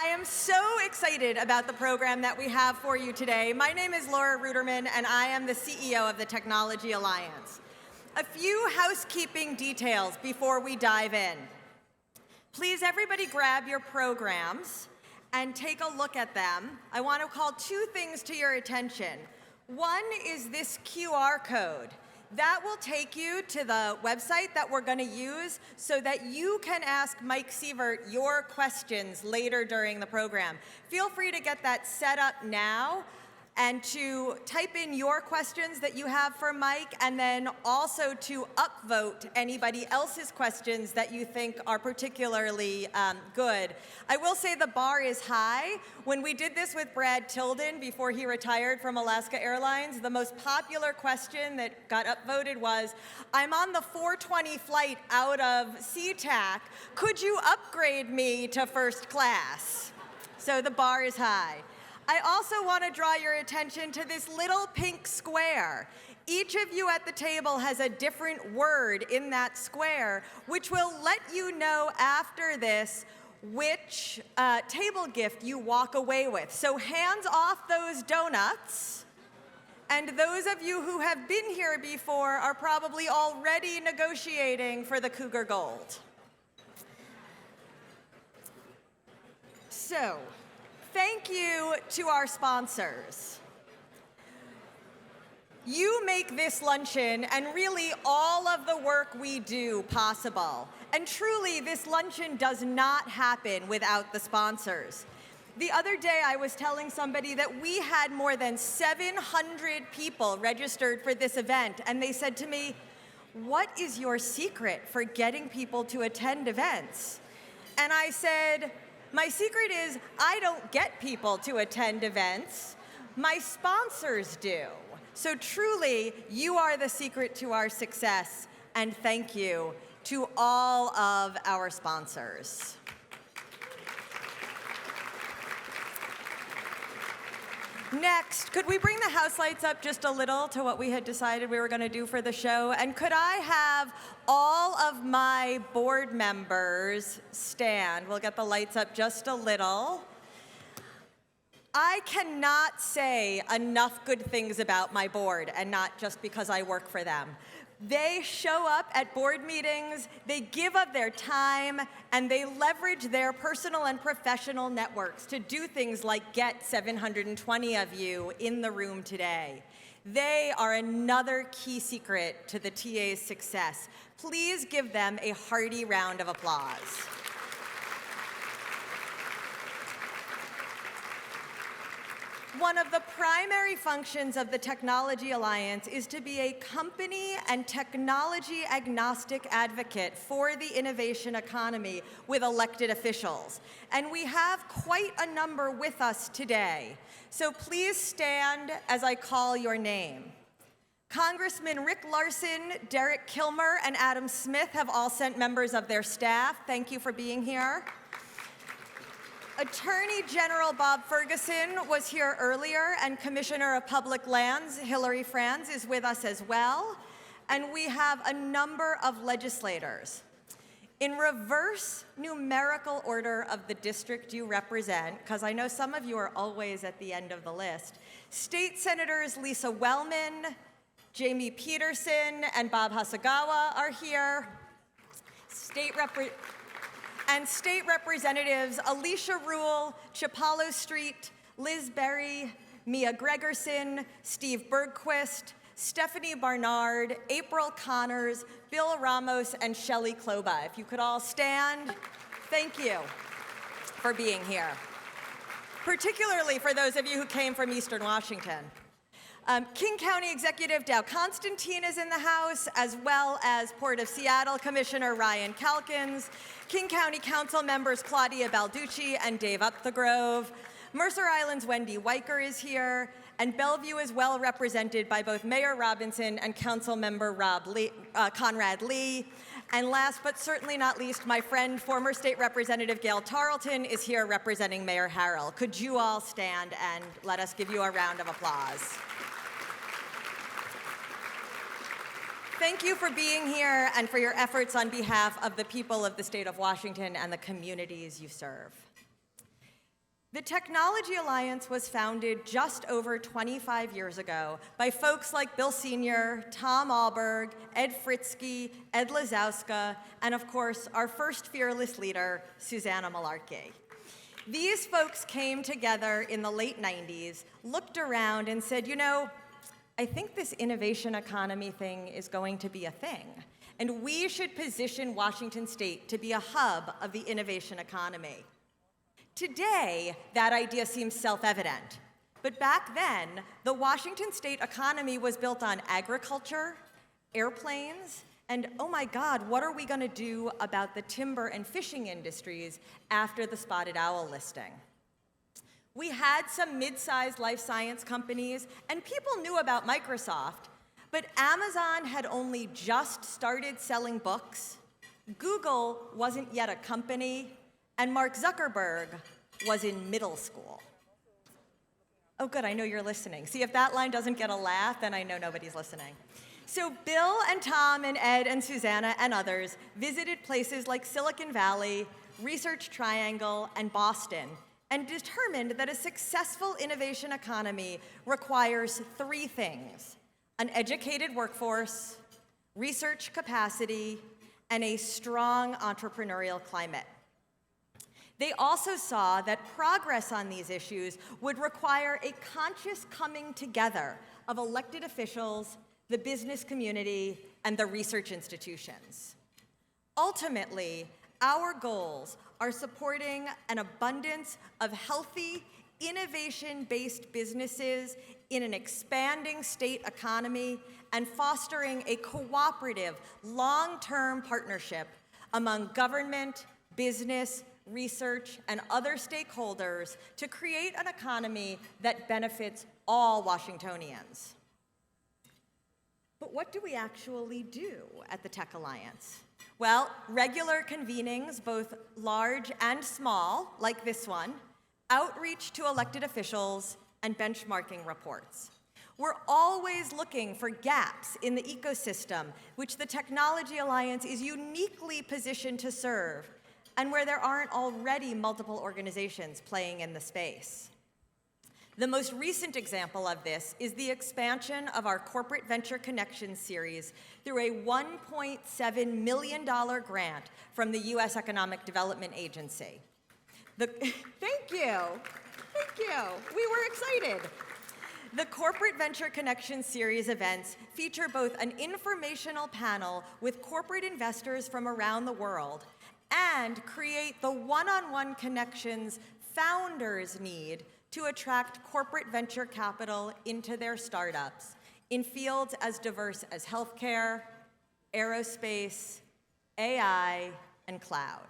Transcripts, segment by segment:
I am so excited about the program that we have for you today. My name is Laura Ruderman, and I am the CEO of the Technology Alliance. A few housekeeping details before we dive in. Please, everybody grab your programs and take a look at them. I want to call two things to your attention. One is this QR code. That will take you to the website that we're going to use so that you can ask Mike Sievert your questions later during the program. Feel free to get that set up now and to type in your questions that you have for Mike, and then also to upvote anybody else's questions that you think are particularly good. I will say the bar is high. When we did this with Brad Tilden before he retired from Alaska Airlines, the most popular question that got upvoted was, I'm on the 420 flight out of SeaTac. Could you upgrade me to first class? So the bar is high. I also want to draw your attention to this little pink square. Each of you at the table has a different word in that square, which will let you know after this which table gift you walk away with. So hands off those donuts. And those of you who have been here before are probably already negotiating for the Cougar Gold. So, thank you to our sponsors. You make this luncheon and really all of the work we do possible. And truly, this luncheon does not happen without the sponsors. The other day, I was telling somebody that we had more than 700 people registered for this event, and they said to me, "What is your secret for getting people to attend events?" And I said, my secret is I don't get people to attend events. My sponsors do. So truly, you are the secret to our success, and thank you to all of our sponsors. Next, could we bring the house lights up just a little to what we had decided we were going to do for the show? And could I have all of my board members stand? We'll get the lights up just a little. I cannot say enough good things about my board, and not just because I work for them. They show up at board meetings, they give up their time, and they leverage their personal and professional networks to do things like get 720 of you in the room today. They are another key secret to the TA's success. Please give them a hearty round of applause. One of the primary functions of the Technology Alliance is to be a company and technology agnostic advocate for the innovation economy with elected officials. And we have quite a number with us today. So please stand as I call your name. Congressman Rick Larson, Derek Kilmer, and Adam Smith have all sent members of their staff. Thank you for being here. Attorney General Bob Ferguson was here earlier, and Commissioner of Public Lands Hilary Franz is with us as well. And we have a number of legislators. In reverse numerical order of the district you represent, because I know some of you are always at the end of the list, State Senators Lisa Wellman, Jamie Peterson, and Bob Hasagawa are here. State Representatives Alicia Rule, Chapalo Street, Liz Berry, Mia Gregerson, Steve Bergquist, Stephanie Barnard, April Connors, Bill Ramos, and Shelley Kloba. If you could all stand, thank you for being here. Particularly for those of you who came from Eastern Washington. King County Executive Dow Constantine is in the house, as well as Port of Seattle Commissioner Ryan Calkins, King County Council members Claudia Balducci and Dave Upthegrove. Mercer Island's Wendy Weicker is here, and Bellevue is well represented by both Mayor Robinson and Council member Conrad Lee. And last but certainly not least, my friend, former State Representative Gail Tarleton is here representing Mayor Harrell. Could you all stand and let us give you a round of applause? Thank you for being here and for your efforts on behalf of the people of the state of Washington and the communities you serve. The Technology Alliance was founded just over 25 years ago by folks like Bill Sr., Tom Alberg, Ed Fritzke, Ed Lazowska, and of course, our first fearless leader, Susanna Malarkey. These folks came together in the late 90s, looked around and said, you know, I think this innovation economy thing is going to be a thing, and we should position Washington State to be a hub of the innovation economy. Today, that idea seems self-evident, but back then, the Washington State economy was built on agriculture, airplanes, and oh my God, what are we going to do about the timber and fishing industries after the spotted owl listing? We had some mid-sized life science companies, and people knew about Microsoft, but Amazon had only just started selling books, Google wasn't yet a company, and Mark Zuckerberg was in middle school. Oh good, I know you're listening. See, if that line doesn't get a laugh, then I know nobody's listening. So Bill and Tom and Ed and Susanna and others visited places like Silicon Valley, Research Triangle, and Boston, and determined that a successful innovation economy requires three things: an educated workforce, research capacity, and a strong entrepreneurial climate. They also saw that progress on these issues would require a conscious coming together of elected officials, the business community, and the research institutions. Ultimately, our goals are supporting an abundance of healthy, innovation-based businesses in an expanding state economy and fostering a cooperative, long-term partnership among government, business, research, and other stakeholders to create an economy that benefits all Washingtonians. But what do we actually do at the Tech Alliance? Well, regular convenings, both large and small, like this one, outreach to elected officials, and benchmarking reports. We're always looking for gaps in the ecosystem, which the Technology Alliance is uniquely positioned to serve, and where there aren't already multiple organizations playing in the space. The most recent example of this is the expansion of our Corporate Venture Connections series through a $1.7 million grant from the U.S. Economic Development Agency. Thank you. We were excited. The Corporate Venture Connections series events feature both an informational panel with corporate investors from around the world and create the one-on-one connections founders need to attract corporate venture capital into their startups in fields as diverse as healthcare, aerospace, AI, and cloud.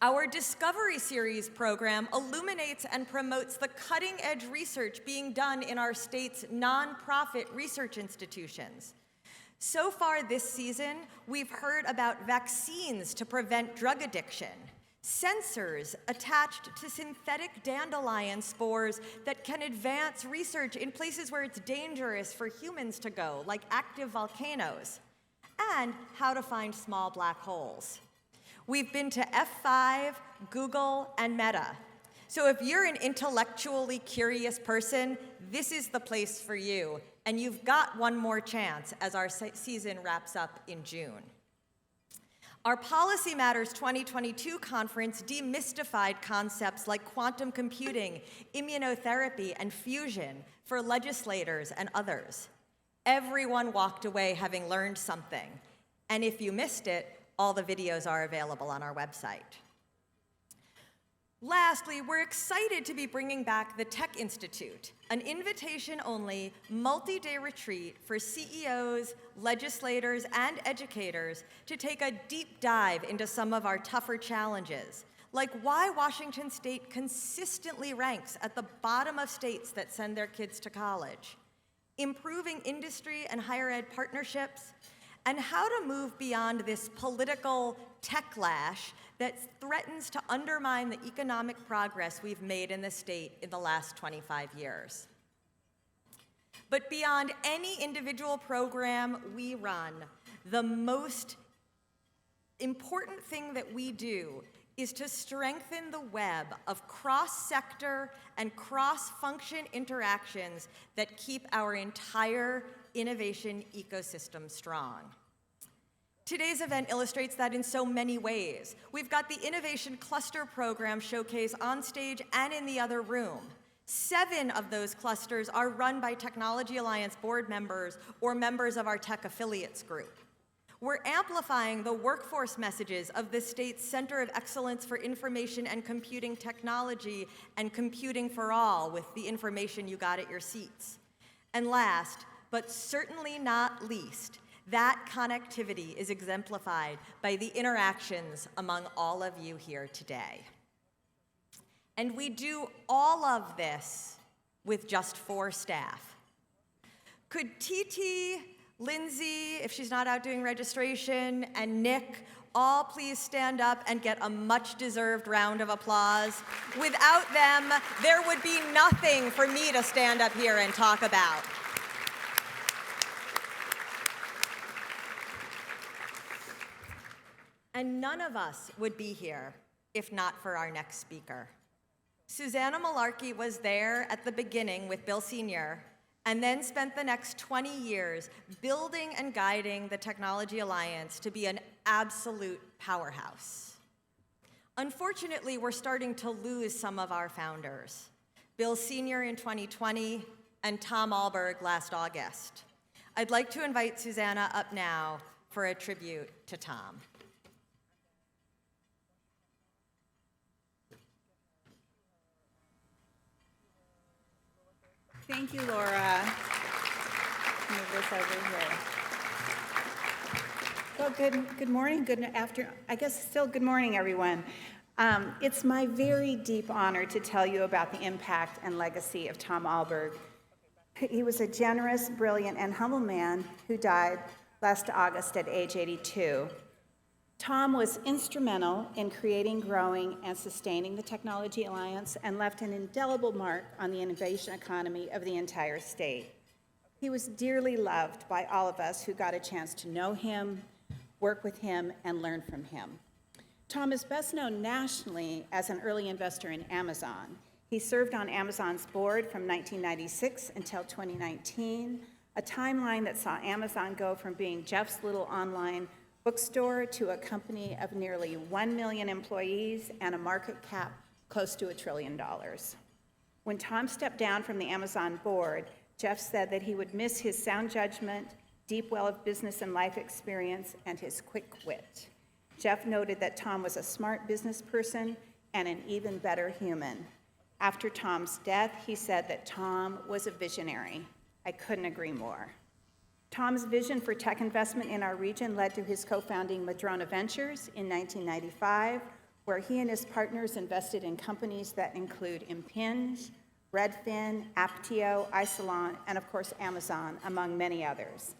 Our Discovery Series program illuminates and promotes the cutting-edge research being done in our state's nonprofit research institutions. So far this season, we've heard about vaccines to prevent drug addiction, sensors attached to synthetic dandelion spores that can advance research in places where it's dangerous for humans to go, like active volcanoes, and how to find small black holes. We've been to F5, Google, and Meta. So if you're an intellectually curious person, this is the place for you, and you've got one more chance as our season wraps up in June. Our Policy Matters 2022 conference demystified concepts like quantum computing, immunotherapy, and fusion for legislators and others. Everyone walked away having learned something, and if you missed it, all the videos are available on our website. Lastly, we're excited to be bringing back the Tech Institute, an invitation-only, multi-day retreat for CEOs, legislators, and educators to take a deep dive into some of our tougher challenges, like why Washington State consistently ranks at the bottom of states that send their kids to college, improving industry and higher ed partnerships, and how to move beyond this political techlash that threatens to undermine the economic progress we've made in the state in the last 25 years. But beyond any individual program we run, the most important thing that we do is to strengthen the web of cross-sector and cross-function interactions that keep our entire innovation ecosystem strong. Today's event illustrates that in so many ways. We've got the Innovation Cluster Program showcase on stage and in the other room. 7 of those clusters are run by Technology Alliance board members or members of our Tech Affiliates group. We're amplifying the workforce messages of the state's Center of Excellence for Information and Computing Technology and Computing for All with the information you got at your seats. And last, but certainly not least, that connectivity is exemplified by the interactions among all of you here today. And we do all of this with just 4 staff. Could TT, Lindsay, if she's not out doing registration, and Nick all please stand up and get a much-deserved round of applause? Without them, there would be nothing for me to stand up here and talk about. And none of us would be here if not for our next speaker. Susanna Malarkey was there at the beginning with Bill Sr., and then spent the next 20 years building and guiding the Technology Alliance to be an absolute powerhouse. Unfortunately, we're starting to lose some of our founders. Bill Sr. in 2020 and Tom Alberg last August. I'd like to invite Susanna up now for a tribute to Tom. Thank you, Laura. Move this over here. Well, good morning, good afternoon. I guess still good morning, everyone. It's my very deep honor to tell you about the impact and legacy of Tom Alberg. He was a generous, brilliant, and humble man who died last August at age 82. Tom was instrumental in creating, growing, and sustaining the Technology Alliance and left an indelible mark on the innovation economy of the entire state. He was dearly loved by all of us who got a chance to know him, work with him, and learn from him. Tom is best known nationally as an early investor in Amazon. He served on Amazon's board from 1996 until 2019, a timeline that saw Amazon go from being Jeff's little online bookstore to a company of nearly 1 million employees and a market cap close to $1 trillion. When Tom stepped down from the Amazon board, Jeff said that he would miss his sound judgment, deep well of business and life experience, and his quick wit. Jeff noted that Tom was a smart business person and an even better human. After Tom's death, he said that Tom was a visionary. I couldn't agree more. Tom's vision for tech investment in our region led to his co-founding Madrona Ventures in 1995, where he and his partners invested in companies that include Impinj, Redfin, Aptio, iSalon, and of course Amazon, among many others.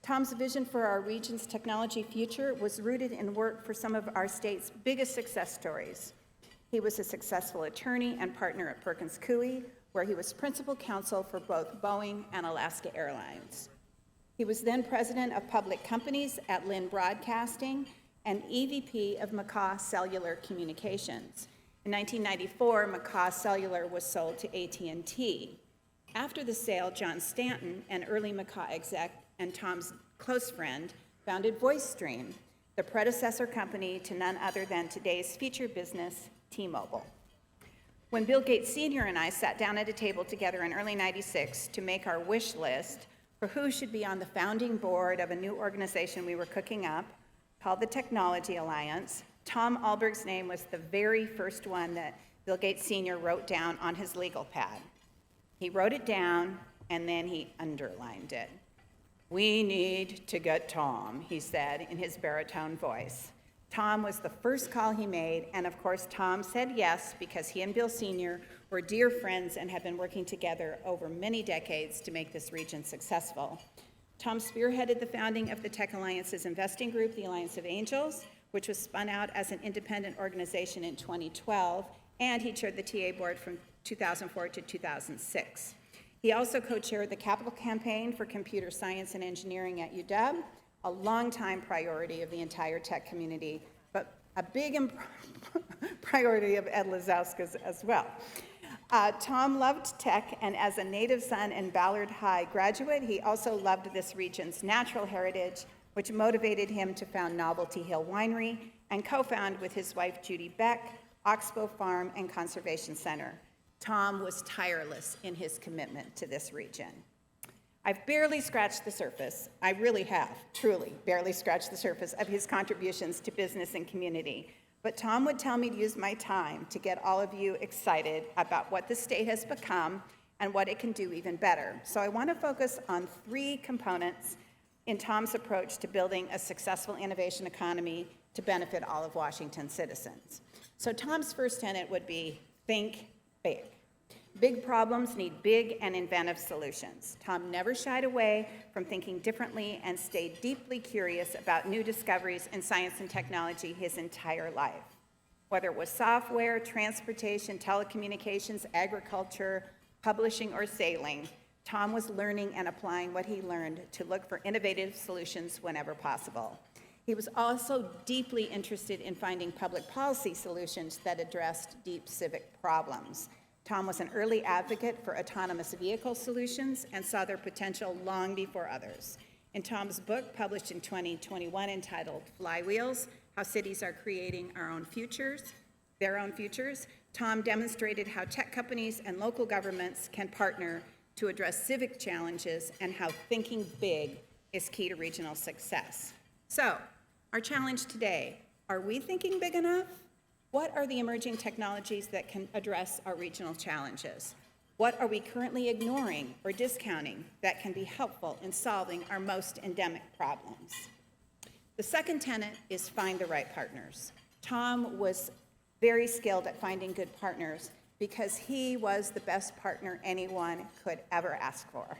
Tom's vision for our region's technology future was rooted in work for some of our state's biggest success stories. He was a successful attorney and partner at Perkins Coie, where he was principal counsel for both Boeing and Alaska Airlines. He was then president of public companies at Lynn Broadcasting and EVP of McCaw Cellular Communications. In 1994, McCaw Cellular was sold to AT&T. After the sale, John Stanton, an early McCaw exec and Tom's close friend, founded VoiceStream, the predecessor company to none other than today's feature business, T-Mobile. When Bill Gates Sr. and I sat down at a table together in early '96 to make our wish list for who should be on the founding board of a new organization we were cooking up called the Technology Alliance, Tom Alberg's name was the very first one that Bill Gates Sr. wrote down on his legal pad. He wrote it down and then he underlined it. "We need to get Tom," he said in his baritone voice. Tom was the first call he made, and of course Tom said yes because he and Bill Sr. were dear friends and had been working together over many decades to make this region successful. Tom spearheaded the founding of the Tech Alliance's investing group, the Alliance of Angels, which was spun out as an independent organization in 2012, and he chaired the TA board from 2004 to 2006. He also co-chaired the capital campaign for computer science and engineering at UW, a longtime priority of the entire tech community, but a big priority of Ed Lazowska's as well. Tom loved tech, and as a native son and Ballard High graduate, he also loved this region's natural heritage, which motivated him to found Novelty Hill Winery and co-found with his wife Judy Beck, Oxbow Farm and Conservation Center. Tom was tireless in his commitment to this region. I've barely scratched the surface. I really have, truly, barely scratched the surface of his contributions to business and community. But Tom would tell me to use my time to get all of you excited about what the state has become and what it can do even better. So I want to focus on 3 components in Tom's approach to building a successful innovation economy to benefit all of Washington's citizens. So Tom's first tenet would be think big. Big problems need big and inventive solutions. Tom never shied away from thinking differently and stayed deeply curious about new discoveries in science and technology his entire life. Whether it was software, transportation, telecommunications, agriculture, publishing, or sailing, Tom was learning and applying what he learned to look for innovative solutions whenever possible. He was also deeply interested in finding public policy solutions that addressed deep civic problems. Tom was an early advocate for autonomous vehicle solutions and saw their potential long before others. In Tom's book, published in 2021, entitled Flywheels, How Cities Are Creating Their Own Futures, Tom demonstrated how tech companies and local governments can partner to address civic challenges and how thinking big is key to regional success. So, our challenge today, are we thinking big enough? What are the emerging technologies that can address our regional challenges? What are we currently ignoring or discounting that can be helpful in solving our most endemic problems? The second tenet is find the right partners. Tom was very skilled at finding good partners because he was the best partner anyone could ever ask for.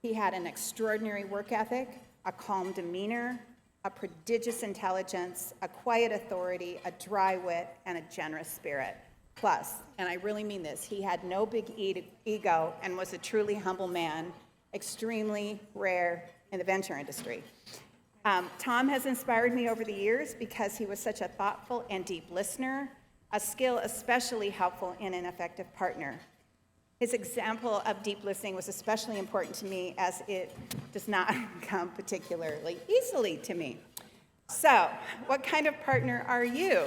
He had an extraordinary work ethic, a calm demeanor, a prodigious intelligence, a quiet authority, a dry wit, and a generous spirit. Plus, and I really mean this, he had no big ego and was a truly humble man, extremely rare in the venture industry. Tom has inspired me over the years because he was such a thoughtful and deep listener, a skill especially helpful in an effective partner. His example of deep listening was especially important to me as it does not come particularly easily to me. So, what kind of partner are you?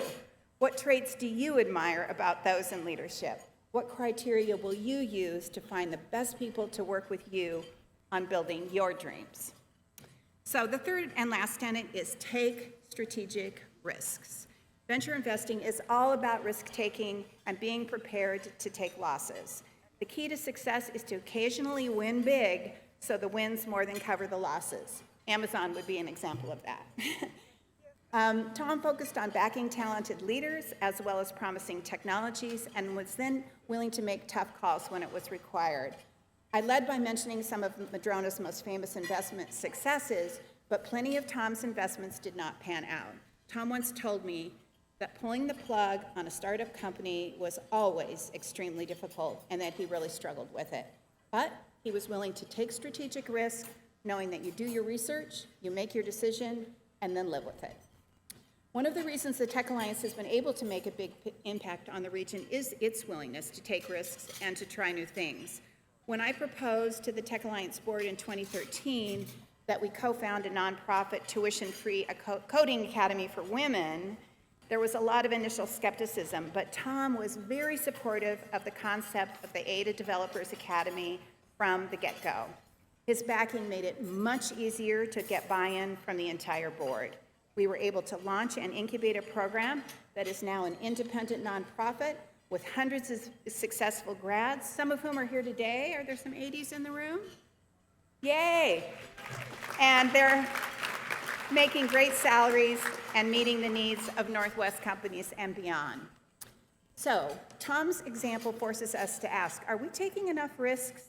What traits do you admire about those in leadership? What criteria will you use to find the best people to work with you on building your dreams? So, the third and last tenet is take strategic risks. Venture investing is all about risk-taking and being prepared to take losses. The key to success is to occasionally win big so the wins more than cover the losses. Amazon would be an example of that. Tom focused on backing talented leaders as well as promising technologies and was then willing to make tough calls when it was required. I led by mentioning some of Madrona's most famous investment successes, but plenty of Tom's investments did not pan out. Tom once told me that pulling the plug on a startup company was always extremely difficult and that he really struggled with it. But he was willing to take strategic risk, knowing that you do your research, you make your decision, and then live with it. One of the reasons the Tech Alliance has been able to make a big impact on the region is its willingness to take risks and to try new things. When I proposed to the Tech Alliance board in 2013 that we co-found a nonprofit tuition-free coding academy for women, there was a lot of initial skepticism, but Tom was very supportive of the concept of the Ada Developers Academy from the get-go. His backing made it much easier to get buy-in from the entire board. We were able to launch and incubate a program that is now an independent nonprofit with hundreds of successful grads, some of whom are here today. Are there some 80s in the room? Yay! And they're making great salaries and meeting the needs of Northwest companies and beyond. So, Tom's example forces us to ask, are we taking enough risks?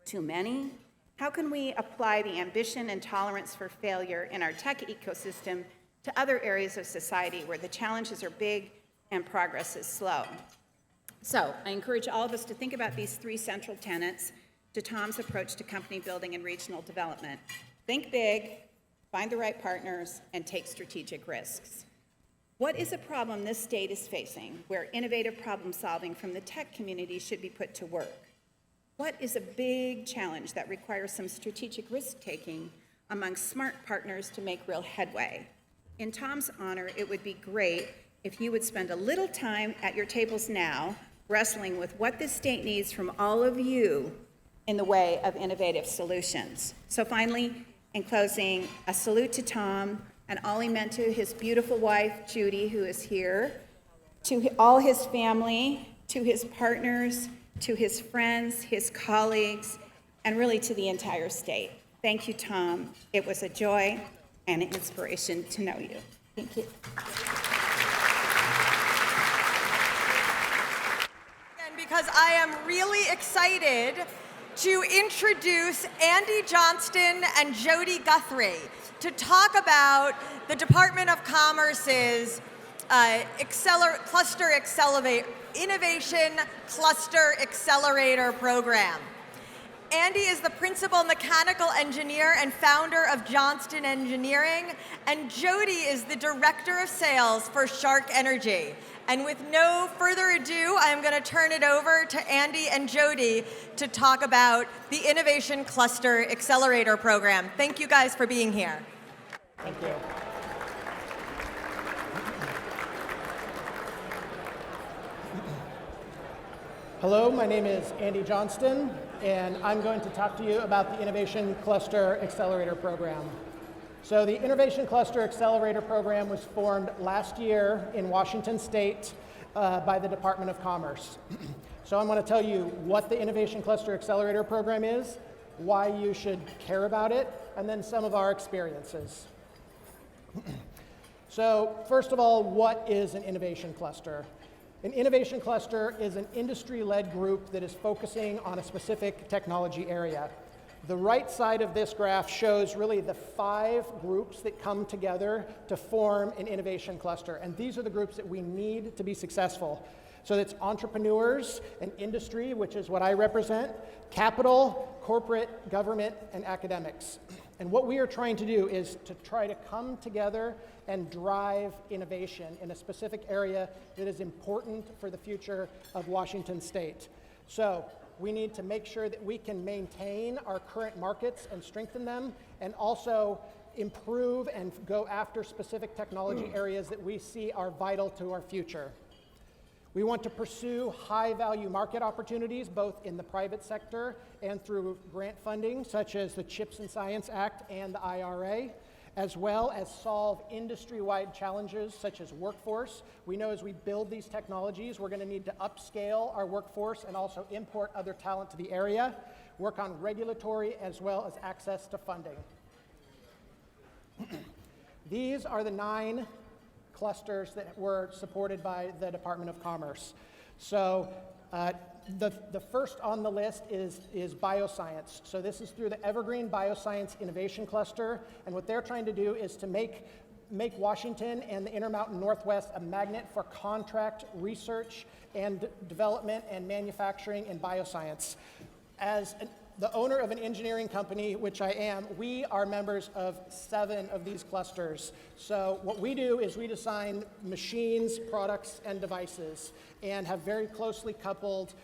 Too many? How can we apply the ambition and tolerance for failure in our tech ecosystem to other areas of society where the challenges are big and progress is slow? So, I encourage all of us to think about these 3 central tenets to Tom's approach to company building and regional development. Think big, find the right partners, and take strategic risks. What is a problem this state is facing where innovative problem solving from the tech community should be put to work? What is a big challenge that requires some strategic risk-taking among smart partners to make real headway? In Tom's honor, it would be great if you would spend a little time at your tables now wrestling with what this state needs from all of you in the way of innovative solutions. So finally, in closing, a salute to Tom and all he meant to his beautiful wife, Judy, who is here, to all his family, to his partners, to his friends, his colleagues, and really to the entire state. Thank you, Tom. It was a joy and an inspiration to know you. Thank you. And because I am really excited to introduce Andy Johnston and Jody Guthrie to talk about the Department of Commerce's Innovation Cluster Accelerator Program. Andy is the principal mechanical engineer and founder of Johnston Engineering, and Jody is the director of sales for Shark Energy. And with no further ado, I'm going to turn it over to Andy and Jody to talk about the Innovation Cluster Accelerator Program. Thank you guys for being here. Thank you. Hello, my name is Andy Johnston, and I'm going to talk to you about the Innovation Cluster Accelerator Program. So the Innovation Cluster Accelerator Program was formed last year in Washington State by the Department of Commerce. So I'm going to tell you what the Innovation Cluster Accelerator Program is, why you should care about it, and then some of our experiences. So first of all, what is an innovation cluster? An innovation cluster is an industry-led group that is focusing on a specific technology area. The right side of this graph shows really the 5 groups that come together to form an innovation cluster, and these are the groups that we need to be successful. So it's entrepreneurs and industry, which is what I represent, capital, corporate, government, and academics. And what we are trying to do is to try to come together and drive innovation in a specific area that is important for the future of Washington State. So we need to make sure that we can maintain our current markets and strengthen them, and also improve and go after specific technology areas that we see are vital to our future. We want to pursue high-value market opportunities, both in the private sector and through grant funding, such as the CHIPS and Science Act and the IRA, as well as solve industry-wide challenges such as workforce. We know as we build these technologies, we're going to need to upscale our workforce and also import other talent to the area, work on regulatory as well as access to funding. These are the 9 clusters that were supported by the Department of Commerce. So the first on the list is bioscience. So this is through the Evergreen Bioscience Innovation Cluster, and what they're trying to do is to make Washington and the Intermountain Northwest a magnet for contract research and development and manufacturing in bioscience. As the owner of an engineering company, which I am, we are members of 7 of these clusters. So what we do is we design machines, products, and devices, and have very closely coupled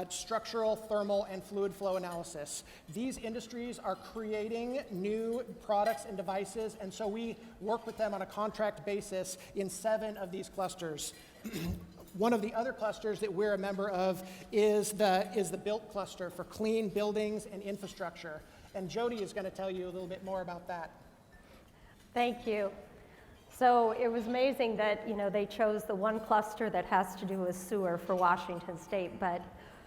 structural, thermal, and fluid flow analysis. These industries are creating new products and devices, and so we work with them on a contract basis in 7 of these clusters. One of the other clusters that we're a member of is the BUILT cluster for clean buildings and infrastructure. And Jody is going to tell you a little bit more about that. Thank you. So it was amazing that they chose the one cluster that has to do with sewer for Washington State, but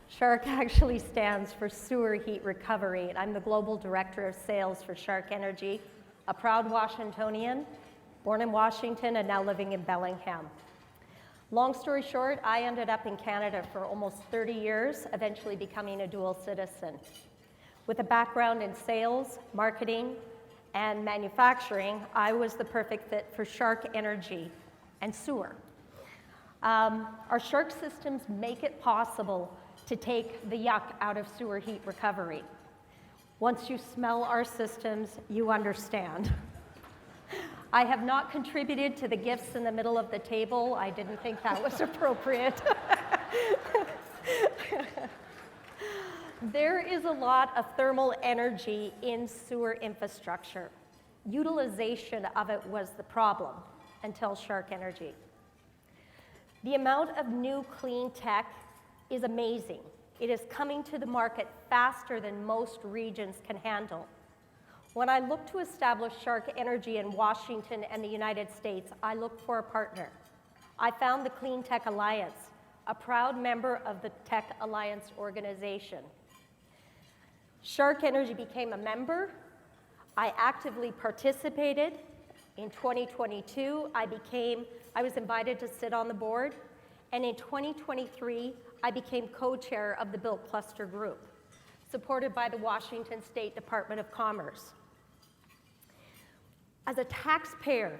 Shark actually stands for Sewer Heat Recovery. And I'm the Global Director of Sales for Shark Energy, a proud Washingtonian, born in Washington and now living in Bellingham. Long story short, I ended up in Canada for almost 30 years, eventually becoming a dual citizen. With a background in sales, marketing, and manufacturing, I was the perfect fit for Shark Energy and sewer. Our Shark systems make it possible to take the yuck out of sewer heat recovery. Once you smell our systems, you understand. I have not contributed to the gifts in the middle of the table. I didn't think that was appropriate. There is a lot of thermal energy in sewer infrastructure. Utilization of it was the problem until Shark Energy. The amount of new clean tech is amazing. It is coming to the market faster than most regions can handle. When I looked to establish Shark Energy in Washington and the United States, I looked for a partner. I found the Clean Tech Alliance, a proud member of the Tech Alliance organization. Shark Energy became a member. I actively participated. In 2022, I was invited to sit on the board, and in 2023, I became co-chair of the Built Cluster Group, supported by the Washington State Department of Commerce. As a taxpayer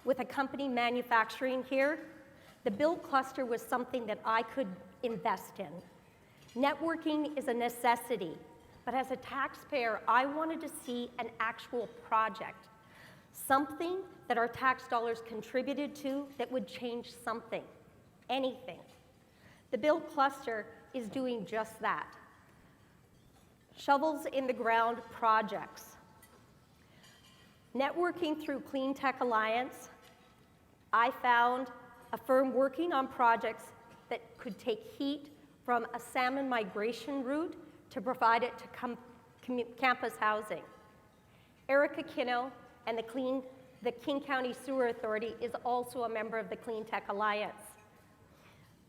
with a company manufacturing here, the Built Cluster was something that I could invest in. Networking is a necessity, but as a taxpayer, I wanted to see an actual project, something that our tax dollars contributed to that would change something, anything. The Built Cluster is doing just that. Shovels in the ground projects. Networking through Clean Tech Alliance, I found a firm working on projects that could take heat from a salmon migration route to provide it to campus housing. Erica Kino and the King County Sewer Authority is also a member of the Clean Tech Alliance.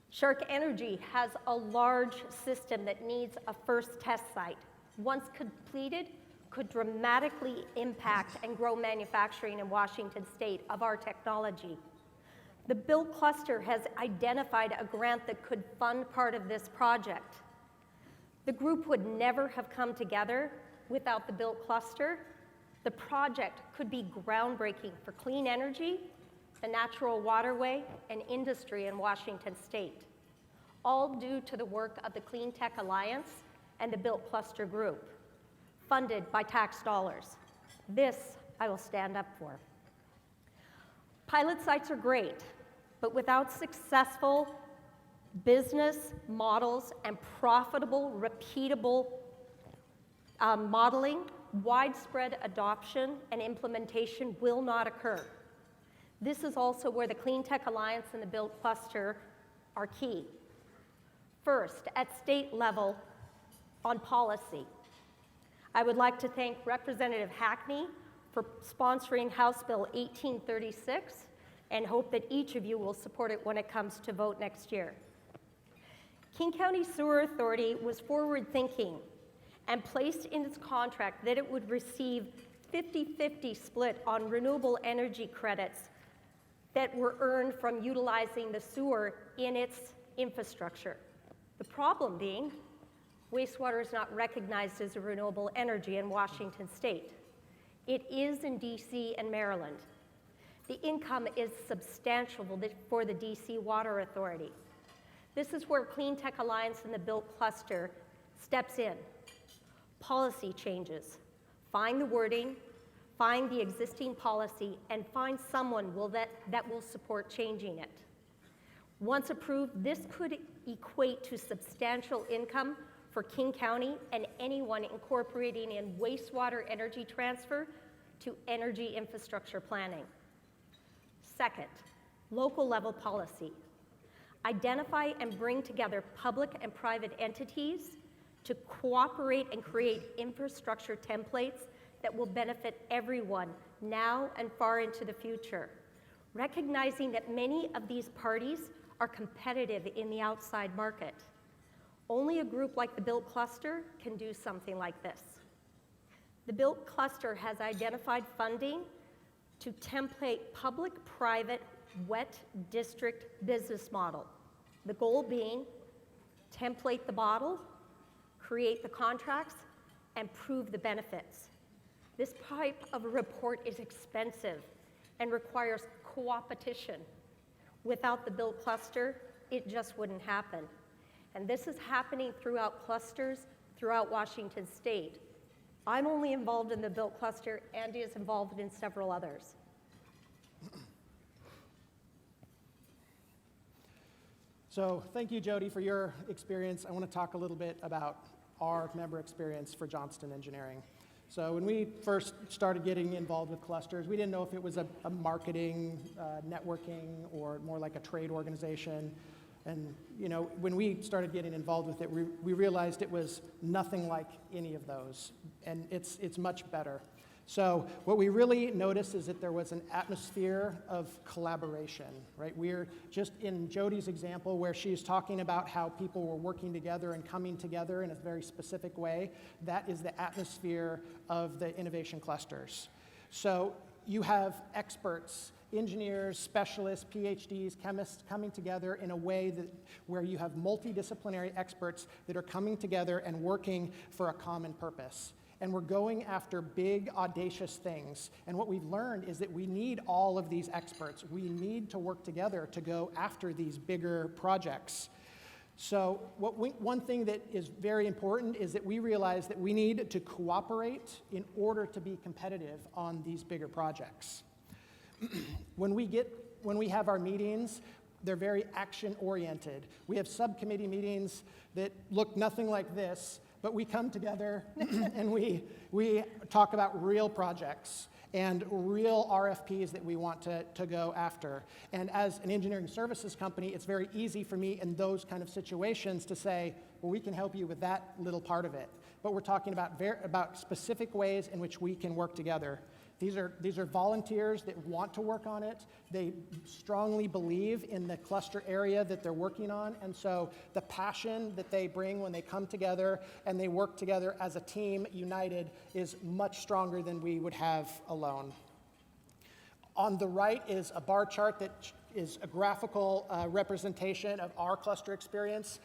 Shark Energy has a large system that needs a first test site. Once completed, could dramatically impact and grow manufacturing in Washington State of our technology. The Built Cluster has identified a grant that could fund part of this project. The group would never have come together without the Built Cluster. The project could be groundbreaking for clean energy, the natural waterway, and industry in Washington State, all due to the work of the Clean Tech Alliance and the Built Cluster Group, funded by tax dollars. This I will stand up for. Pilot sites are great, but without successful business models and profitable, repeatable modeling, widespread adoption and implementation will not occur. This is also where the Clean Tech Alliance and the Built Cluster are key. First, at state level on policy, I would like to thank Representative Hackney for sponsoring House Bill 1836 and hope that each of you will support it when it comes to vote next year. King County Sewer Authority was forward-thinking and placed in its contract that it would receive 50-50 split on renewable energy credits that were earned from utilizing the sewer in its infrastructure. The problem being, wastewater is not recognized as a renewable energy in Washington State. It is in DC and Maryland. The income is substantial for the DC Water Authority. This is where Clean Tech Alliance and the Built Cluster steps in. Policy changes. Find the wording, find the existing policy, and find someone that will support changing it. Once approved, this could equate to substantial income for King County and anyone incorporating in wastewater energy transfer to energy infrastructure planning. Second, local level policy. Identify and bring together public and private entities to cooperate and create infrastructure templates that will benefit everyone now and far into the future, recognizing that many of these parties are competitive in the outside market. Only a group like the Built Cluster can do something like this. The Built Cluster has identified funding to template public-private wet district business model. The goal being template the model, create the contracts, and prove the benefits. This type of a report is expensive and requires co-opetition. Without the Built Cluster, it just wouldn't happen. And this is happening throughout clusters throughout Washington State. I'm only involved in the Built Cluster. Andy is involved in several others. So thank you, Jody, for your experience. I want to talk a little bit about our member experience for Johnston Engineering. So when we first started getting involved with clusters, we didn't know if it was a marketing, networking, or more like a trade organization. And when we started getting involved with it, we realized it was nothing like any of those, and it's much better. So what we really noticed is that there was an atmosphere of collaboration, right? We're just in Jody's example where she's talking about how people were working together and coming together in a very specific way. That is the atmosphere of the innovation clusters. So you have experts, engineers, specialists, PhDs, chemists coming together in a way where you have multidisciplinary experts that are coming together and working for a common purpose. And we're going after big, audacious things. And what we've learned is that we need all of these experts. We need to work together to go after these bigger projects. So one thing that is very important is that we realize that we need to cooperate in order to be competitive on these bigger projects. When we have our meetings, they're very action-oriented. We have subcommittee meetings that look nothing like this, but we come together and we talk about real projects and real RFPs that we want to go after. And as an engineering services company, it's very easy for me in those kind of situations to say, well, we can help you with that little part of it. But we're talking about specific ways in which we can work together. These are volunteers that want to work on it. They strongly believe in the cluster area that they're working on, and so the passion that they bring when they come together and they work together as a team united is much stronger than we would have alone. On the right is a bar chart that is a graphical representation of our cluster experience.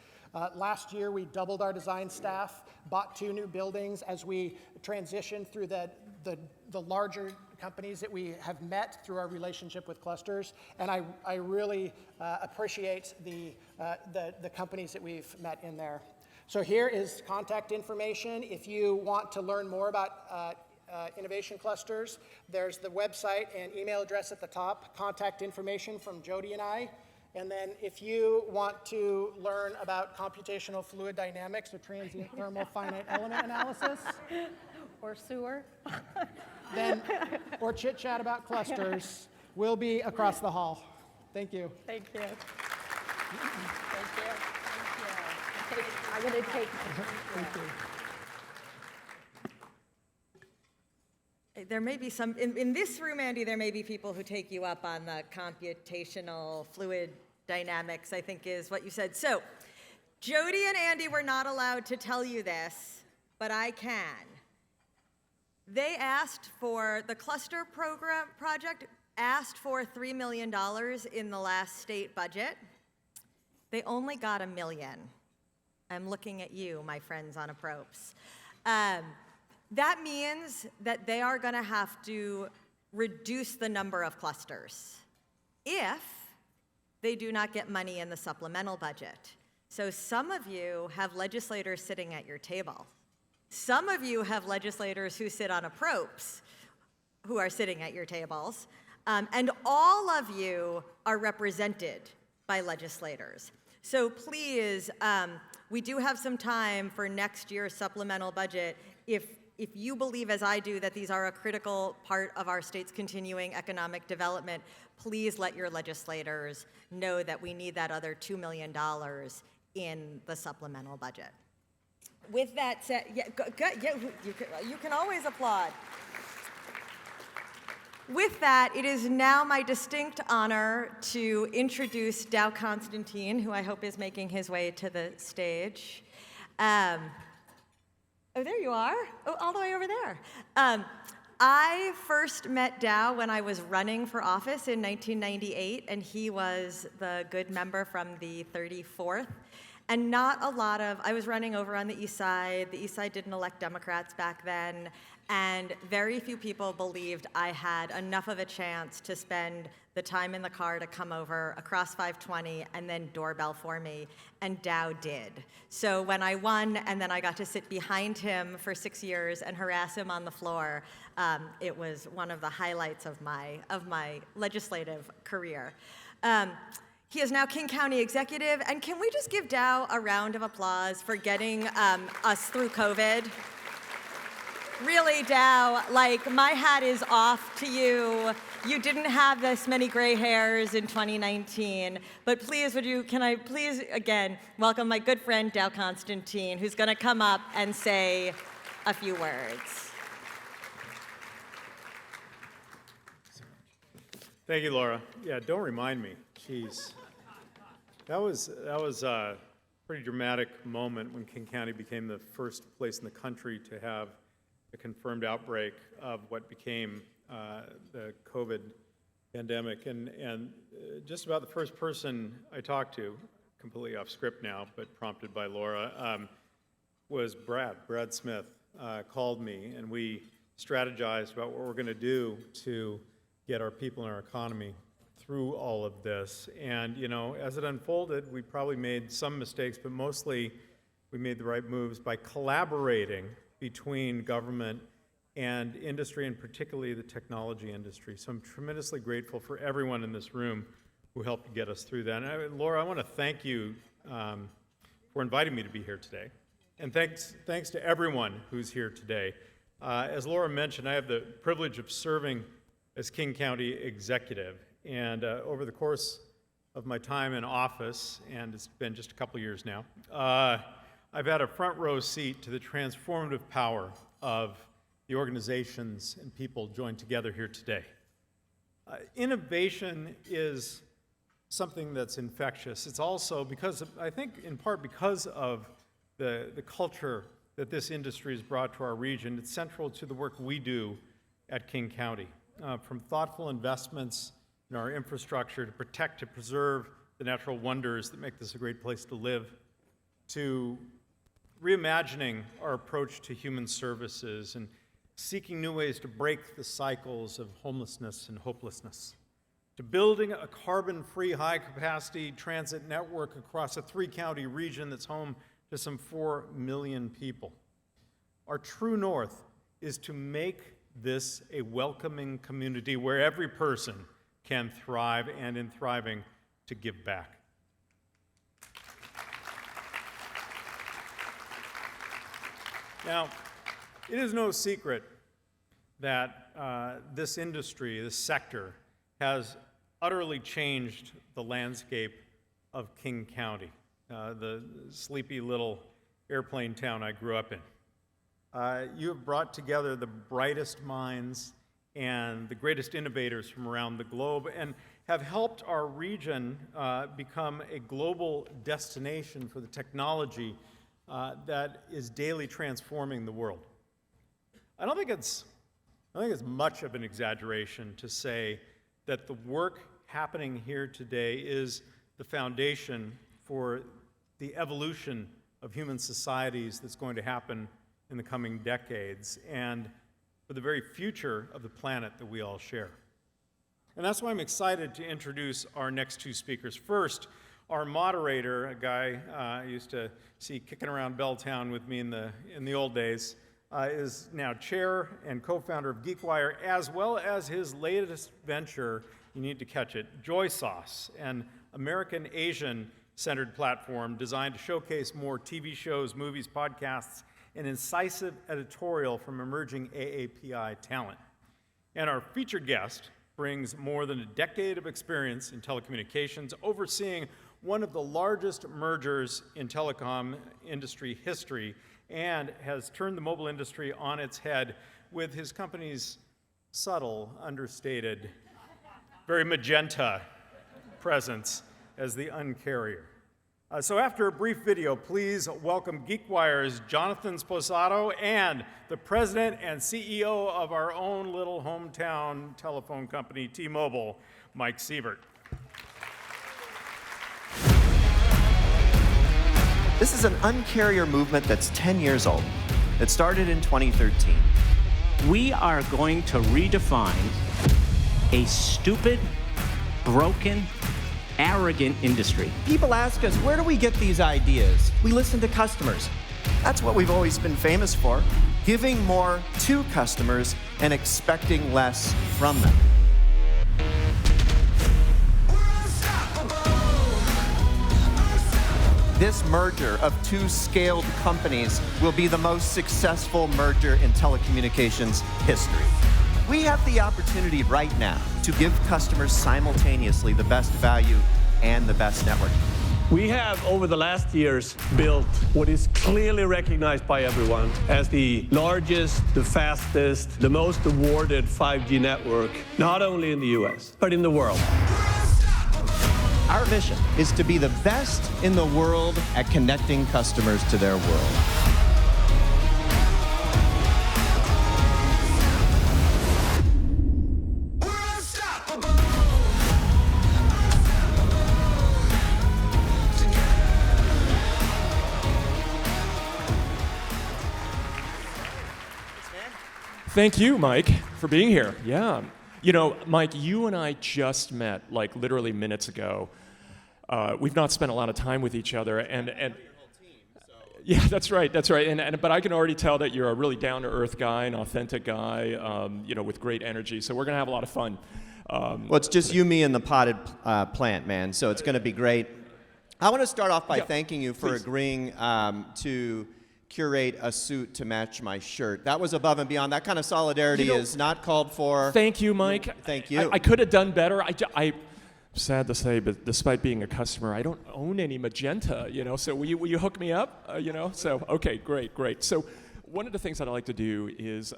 Last year, we doubled our design staff, bought 2 new buildings as we transitioned through the larger companies that we have met through our relationship with clusters. And I really appreciate the companies that we've met in there. So here is contact information. If you want to learn more about innovation clusters, there's the website and email address at the top, contact information from Jody and I. And then if you want to learn about computational fluid dynamics or transient thermal finite element analysis, Or sewer. then, or chit chat about clusters, we'll be across the hall. Thank you. Thank you. Thank you. I'm going to take. Thank you. There may be some, in this room, Andy, there may be people who take you up on the computational fluid dynamics, I think is what you said. So, Jody and Andy were not allowed to tell you this, but I can. They asked for, the cluster program project asked for $3 million in the last state budget. They only got $1 million. I'm looking at you, my friends on approps. That means that they are going to have to reduce the number of clusters if they do not get money in the supplemental budget. So some of you have legislators sitting at your table. Some of you have legislators who sit on approps who are sitting at your tables. And all of you are represented by legislators. So please, we do have some time for next year's supplemental budget. If you believe, as I do, that these are a critical part of our state's continuing economic development, please let your legislators know that we need that other $2 million in the supplemental budget. With that said, you can always applaud. With that, it is now my distinct honor to introduce Dow Constantine, who I hope is making his way to the stage. Oh, there you are. Oh, all the way over there. I first met Dow when I was running for office in 1998, and he was the good member from the 34th. And not a lot of, I was running over on the East Side. The East Side didn't elect Democrats back then. And very few people believed I had enough of a chance to spend the time in the car to come over across 520 and then doorbell for me, and Dow did. So when I won and then I got to sit behind him for 6 years and harass him on the floor, it was one of the highlights of my legislative career. He is now King County Executive, and can we just give Dow a round of applause for getting us through COVID? Really, Dow, like, my hat is off to you. You didn't have this many gray hairs in 2019, but please, can I please, again, welcome my good friend, Dow Constantine, who's gonna come up and say a few words. Thank you, Laura. Yeah, don't remind me. Jeez. That was a pretty dramatic moment when King County became the first place in the country to have a confirmed outbreak of what became the COVID pandemic. And just about the first person I talked to, completely off script now, but prompted by Laura, was Brad. Brad Smith called me, and we strategized about what we're going to do to get our people and our economy through all of this. And, you know, as it unfolded, we probably made some mistakes, but mostly we made the right moves by collaborating between government and industry, and particularly the technology industry. So I'm tremendously grateful for everyone in this room who helped get us through that. And Laura, I want to thank you for inviting me to be here today. And thanks to everyone who's here today. As Laura mentioned, I have the privilege of serving as King County Executive. And over the course of my time in office, and it's been just a couple years now, I've had a front row seat to the transformative power of the organizations and people joined together here today. Innovation is something that's infectious. It's also I think in part because of the culture that this industry has brought to our region. It's central to the work we do at King County. From thoughtful investments in our infrastructure to protect, to preserve the natural wonders that make this a great place to live, to reimagining our approach to human services and seeking new ways to break the cycles of homelessness and hopelessness, to building a carbon-free, high-capacity transit network across a 3-county region that's home to some 4 million people. Our true north is to make this a welcoming community where every person can thrive, and in thriving, to give back. Now, it is no secret that this industry, this sector, has utterly changed the landscape of King County, the sleepy little airplane town I grew up in. You have brought together the brightest minds and the greatest innovators from around the globe, and have helped our region become a global destination for the technology that is daily transforming the world. I don't think it's much of an exaggeration to say that the work happening here today is the foundation for the evolution of human societies that's going to happen in the coming decades, and for the very future of the planet that we all share. And that's why I'm excited to introduce our next two speakers. First, our moderator, a guy I used to see kicking around Belltown with me in the old days, is now chair and co-founder of GeekWire, as well as his latest venture, you need to catch it, Joy Sauce, an American Asian-centered platform designed to showcase more TV shows, movies, podcasts, and incisive editorial from emerging AAPI talent. And our featured guest brings more than a decade of experience in telecommunications, overseeing one of the largest mergers in telecom industry history, and has turned the mobile industry on its head with his company's subtle, understated, very magenta presence as the Un-carrier. So after a brief video, please welcome GeekWire's Jonathan Sposato and the president and CEO of our own little hometown telephone company, T-Mobile, Mike Sievert. This is an Un-carrier movement that's 10 years old. It started in 2013. We are going to redefine a stupid, broken, arrogant industry. People ask us, where do we get these ideas? We listen to customers. That's what we've always been famous for, giving more to customers and expecting less from them. this merger of two scaled companies will be the most successful merger in telecommunications history. We have the opportunity right now to give customers simultaneously the best value and the best network. We have, over the last years, built what is clearly recognized by everyone as the largest, the fastest, the most awarded 5G network, not only in the US, but in the world. Our mission is to be the best in the world at connecting customers to their world. Thank you, Mike, for being here. Yeah. You know, Mike, you and I just met like literally minutes ago. We've not spent a lot of time with each other, and yeah, that's right. But I can already tell that you're a really down-to-earth guy, an authentic guy, you know, with great energy. So we're gonna have a lot of fun. Well, it's just you, me, and the potted plant, man. So it's gonna be great. I want to start off by thanking you for agreeing to curate a suit to match my shirt. That was above and beyond. That kind of solidarity is not called for. Thank you, Mike. Thank you. I could have done better. I'm sad to say, but despite being a customer, I don't own any magenta, you know, so will you hook me up, you know? So, okay, great. So one of the things that I like to do is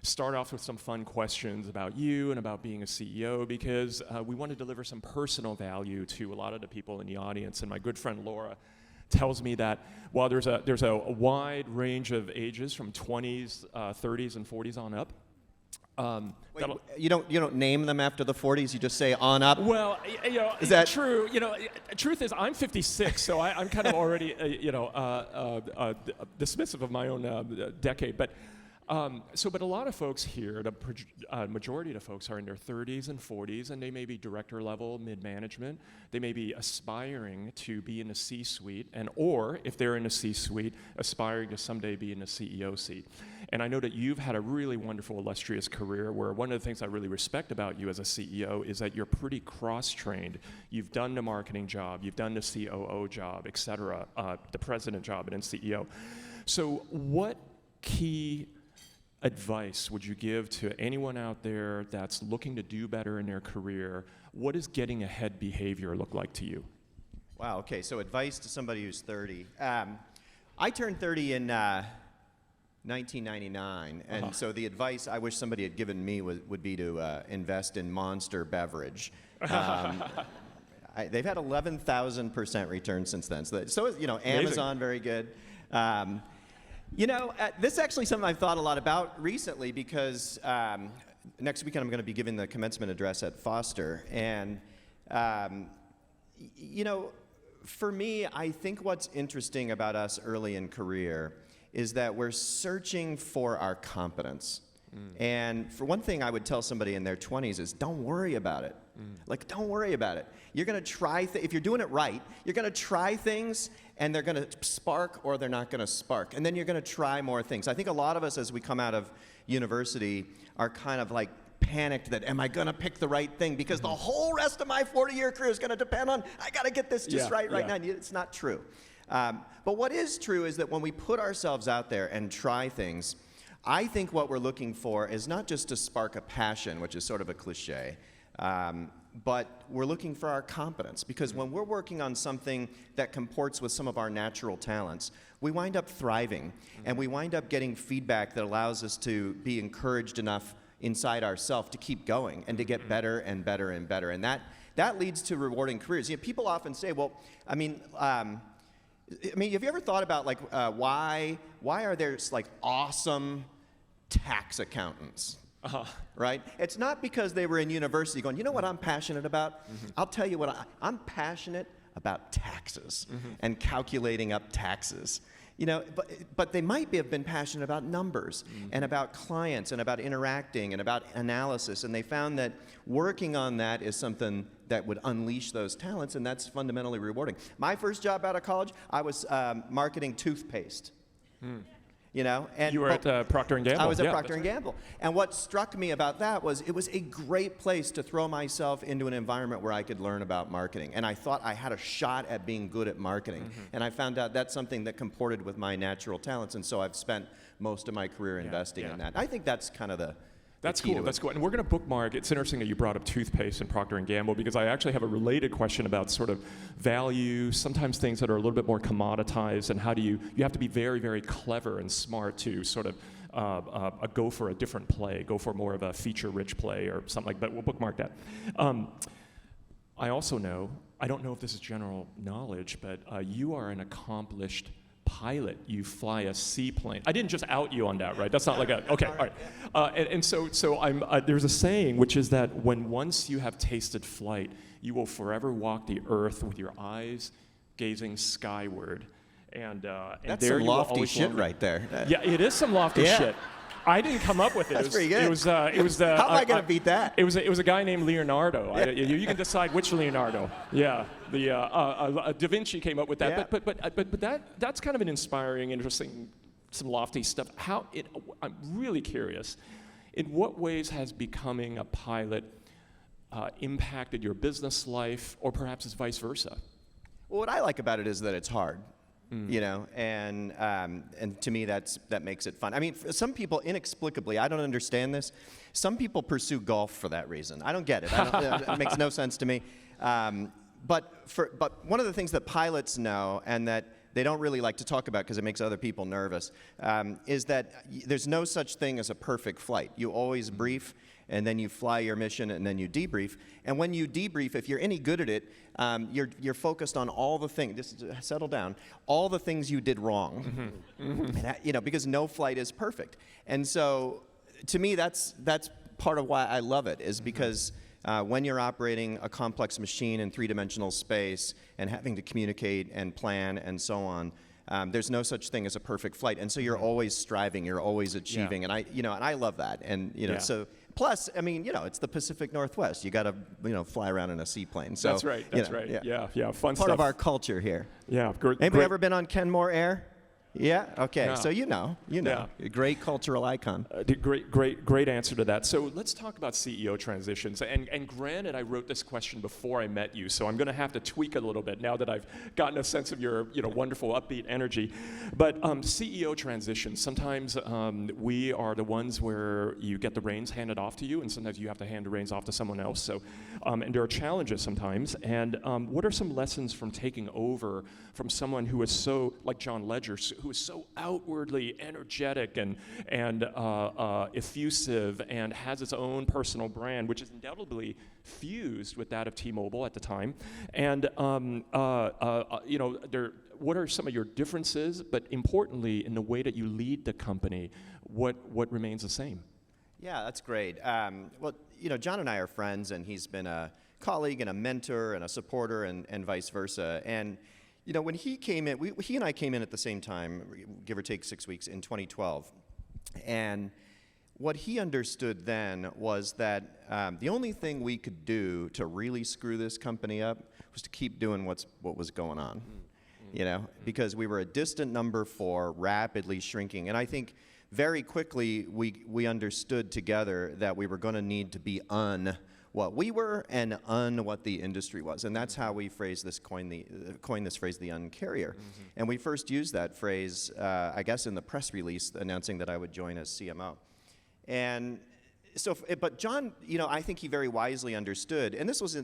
start off with some fun questions about you and about being a CEO, because we want to deliver some personal value to a lot of the people in the audience. And my good friend Laura tells me that while there's a wide range of ages from 20s, 30s, and 40s on up. Wait, you don't name them after the 40s. You just say on up. Well, you know, is that true? You know, truth is I'm 56, so I'm kind of already you know dismissive of my own decade, but. But a lot of folks here, the majority of the folks are in their 30s and 40s, and they may be director level, mid-management. They may be aspiring to be in the C-suite, or if they're in the C-suite, aspiring to someday be in the CEO seat. And I know that you've had a really wonderful, illustrious career where one of the things I really respect about you as a CEO is that you're pretty cross-trained. You've done the marketing job, you've done the COO job, et cetera, the president job, and then CEO. So what key advice would you give to anyone out there that's looking to do better in their career? What does getting ahead behavior look like to you? Wow, okay, so advice to somebody who's 30. I turned 30 in 1999, and so the advice I wish somebody had given me would be to invest in Monster beverage. They've had 11,000% return since then. So you know, Amazon, very good. You know, this is actually something I've thought a lot about recently, because next weekend I'm going to be giving the commencement address at Foster. And, you know, for me, I think what's interesting about us early in career is that we're searching for our competence. And for one thing I would tell somebody in their 20s is don't worry about it. Like, don't worry about it. You're going to try, if you're doing it right, you're going to try things and they're going to spark or they're not going to spark. And then you're going to try more things. I think a lot of us as we come out of university are kind of like panicked that, am I going to pick the right thing? Because the whole rest of my 40-year career is going to depend on, I got to get this just right now. It's not true. But what is true is that when we put ourselves out there and try things, I think what we're looking for is not just to spark a passion, which is sort of a cliche, but we're looking for our competence. Because when we're working on something that comports with some of our natural talents, we wind up thriving, and we wind up getting feedback that allows us to be encouraged enough inside ourselves to keep going and to get better and better and better. And that leads to rewarding careers. You know, people often say, well, I mean, have you ever thought about like why are there like awesome tax accountants? Right? It's not because they were in university going, you know what I'm passionate about? I'll tell you what, I'm passionate about taxes and calculating up taxes. You know, but they might have been passionate about numbers and about clients and about interacting and about analysis, and they found that working on that is something that would unleash those talents, and that's fundamentally rewarding. My first job out of college, I was marketing toothpaste. You you know. And You were at Procter & Gamble. I was at Yeah, Procter & that's Gamble. And what struck me about that was it was a great place to throw myself into an environment where I could learn about marketing. And I thought I had a shot at being good at marketing. And I found out that's something that comported with my natural talents. And so I've spent most of my career investing in that. I think that's kind of the That's key cool. to That's it. cool. And we're going to bookmark. It's interesting that you brought up toothpaste and Procter & Gamble because I actually have a related question about sort of value, sometimes things that are a little bit more commoditized, and how do you have to be very, very clever and smart to sort of go for a different play, go for more of a feature-rich play or something like that. We'll bookmark that. I also know, I don't know if this is general knowledge, but you are an accomplished pilot. You fly a seaplane. I didn't just out you on that, right? That's not like a, okay, all right. And so I'm, there's a saying, which is that when once you have tasted flight, you will forever walk the earth with your eyes gazing skyward. And That's there some you will lofty always shit wander. right there. Yeah, it is some lofty shit. I didn't come up with it. That's pretty good. It was how am I going to beat that? It was a guy named Leonardo. You can decide which Leonardo. Yeah, the Da Vinci came up with that. Yeah. But that's kind of an inspiring, interesting, some lofty stuff. I'm really curious. In what ways has becoming a pilot impacted your business life, or perhaps it's vice versa? Well, what I like about it is that it's hard. You know, and to me that makes it fun. I mean, for some people, inexplicably, I don't understand this. Some people pursue golf for that reason. I don't get it. It makes no sense to me. But one of the things that pilots know, and that they don't really like to talk about because it makes other people nervous, is that there's no such thing as a perfect flight. You always brief, and then you fly your mission, and then you debrief. And when you debrief, if you're any good at it, you're focused on all the things. Just settle down. All the things you did wrong, And, because no flight is perfect. And so, to me, that's part of why I love it, is because when you're operating a complex machine in three-dimensional space and having to communicate and plan and so on. There's no such thing as a perfect flight, and so you're always striving, you're always achieving, and I love that, and so. Plus, I mean, it's the Pacific Northwest. You got to, fly around in a seaplane. So That's right. That's right. Yeah. Fun stuff. Part of our culture here. Yeah. Anybody ever been on Kenmore Air? Yeah. Okay. No. So you know, Yeah. a great cultural icon. Great answer to that. So let's talk about CEO transitions. And granted, I wrote this question before I met you, so I'm going to have to tweak it a little bit now that I've gotten a sense of your wonderful upbeat energy. But CEO transitions, sometimes we are the ones where you get the reins handed off to you, and sometimes you have to hand the reins off to someone else. So, and there are challenges sometimes. And what are some lessons from taking over from someone who is so, like John Ledger, who is so outwardly energetic and effusive and has its own personal brand, which is undoubtedly fused with that of T-Mobile at the time. And what are some of your differences? But importantly, in the way that you lead the company, what remains the same? Yeah, that's great. Well, John and I are friends, and he's been a colleague and a mentor and a supporter, and vice versa. And when he came in, he and I came in at the same time, give or take 6 weeks, in 2012. And what he understood then was that the only thing we could do to really screw this company up was to keep doing what was going on, because we were a distant number 4, rapidly shrinking. And I think very quickly we understood together that we were going to need to be what we were and what the industry was, and that's how we coined this phrase, the uncarrier. And we first used that phrase, I guess, in the press release announcing that I would join as CMO. And so, but John, I think he very wisely understood, and this was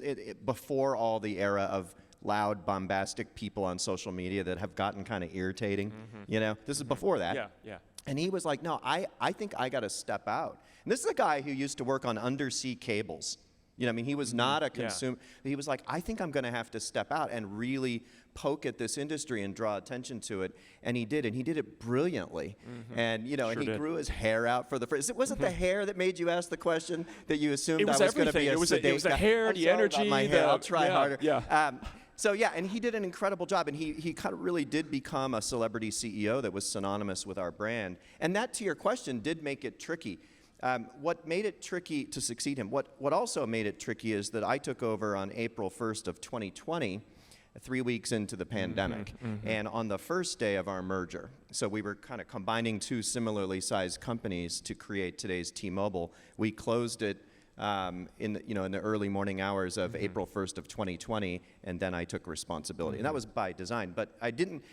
before all the era of loud, bombastic people on social media that have gotten kind of irritating. This is before that. Yeah. And he was like, no, I think I got to step out. And this is a guy who used to work on undersea cables. He was not a consumer. He was like, I think I'm going to have to step out and really poke at this industry and draw attention to it. And he did it brilliantly. And, he grew his hair out for the first. Was it the hair that made you ask the question that you assumed I was going to be a sedate guy? It was the hair, the energy. My hair. I'll try harder. Yeah. And he did an incredible job, and he kind of really did become a celebrity CEO that was synonymous with our brand. And that, to your question, did make it tricky. What made it tricky to succeed him, what also made it tricky is that I took over on April 1st of 2020, 3 weeks into the pandemic. And on the first day of our merger, so we were kind of combining two similarly sized companies to create today's T-Mobile. We closed it in the early morning hours of April 1st of 2020, and then I took responsibility. And that was by design. But I didn't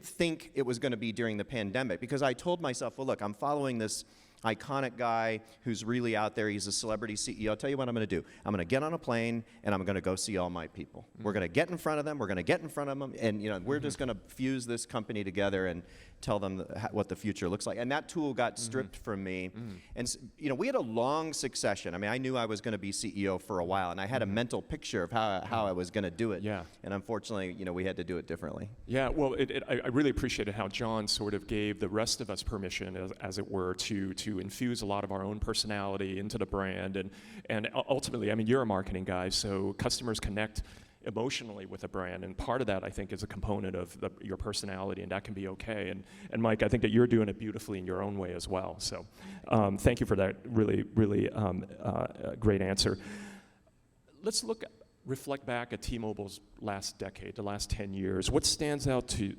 think it was going to be during the pandemic, because I told myself, well, look, I'm following this iconic guy who's really out there. He's a celebrity CEO. I'll tell you what I'm going to do. I'm going to get on a plane, and I'm going to go see all my people. We're going to get in front of them. We're going to get in front of them, and we're just going to fuse this company together and tell them what the future looks like. And that tool got stripped from me. And we had a long succession. I mean, I knew I was going to be CEO for a while, and I had a mental picture of how I was going to do it. Yeah. And unfortunately, we had to do it differently. Yeah, well, I really appreciated how John sort of gave the rest of us permission, as it were, to infuse a lot of our own personality into the brand. And ultimately, I mean, you're a marketing guy, so customers connect emotionally with a brand, and part of that, I think, is a component of your personality, and that can be okay. And Mike, I think that you're doing it beautifully in your own way as well. So thank you for that really, really great answer. Let's reflect back at T-Mobile's last decade, the last 10 years. What stands out to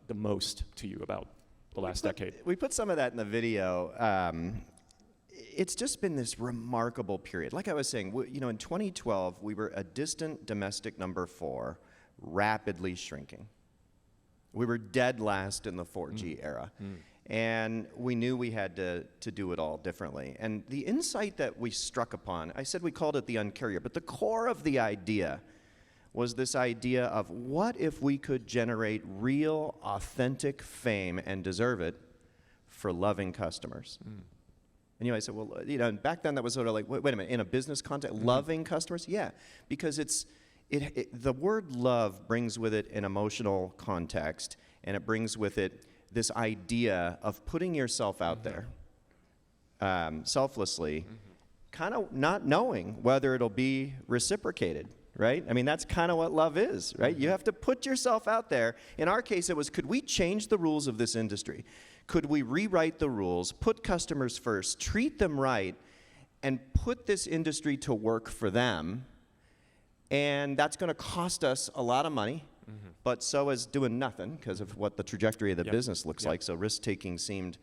the most to you about the last decade? We put some of that in the video. It's just been this remarkable period. Like I was saying, in 2012, we were a distant domestic number 4, rapidly shrinking. We were dead last in the 4G era. And we knew we had to do it all differently. And the insight that we struck upon, I said we called it the Un-carrier, but the core of the idea was this idea of what if we could generate real, authentic fame and deserve it for loving customers. And I said, well, and back then that was sort of like, wait a minute, in a business context, loving customers? Yeah, because the word love brings with it an emotional context, and it brings with it this idea of putting yourself out there selflessly, kind of not knowing whether it'll be reciprocated, right? I mean, that's kind of what love is, right? You have to put yourself out there. In our case, it was, could we change the rules of this industry? Could we rewrite the rules, put customers first, treat them right, and put this industry to work for them? And that's going to cost us a lot of money, but so is doing nothing because of what the trajectory of the business looks like. So risk-taking seemed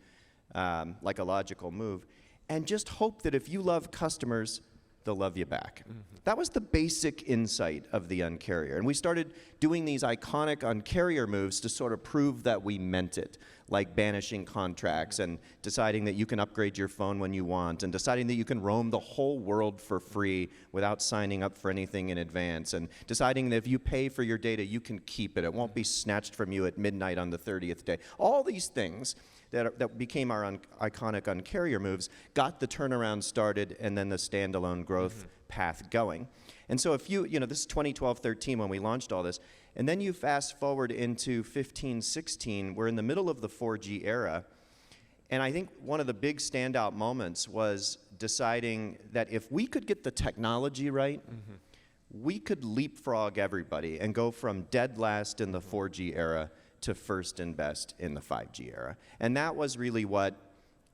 like a logical move. And just hope that if you love customers, they'll love you back. That was the basic insight of the Un-carrier. And we started doing these iconic Un-carrier moves to sort of prove that we meant it, like banishing contracts and deciding that you can upgrade your phone when you want, and deciding that you can roam the whole world for free without signing up for anything in advance, and deciding that if you pay for your data, you can keep it. It won't be snatched from you at midnight on the 30th day. All these things that became our iconic Un-carrier moves got the turnaround started, and then the standalone growth path going. And so if this is 2012, 13 when we launched all this, and then you fast forward into 15, 16, we're in the middle of the 4G era, and I think one of the big standout moments was deciding that if we could get the technology right, we could leapfrog everybody and go from dead last in the 4G era to first and best in the 5G era. And that was really what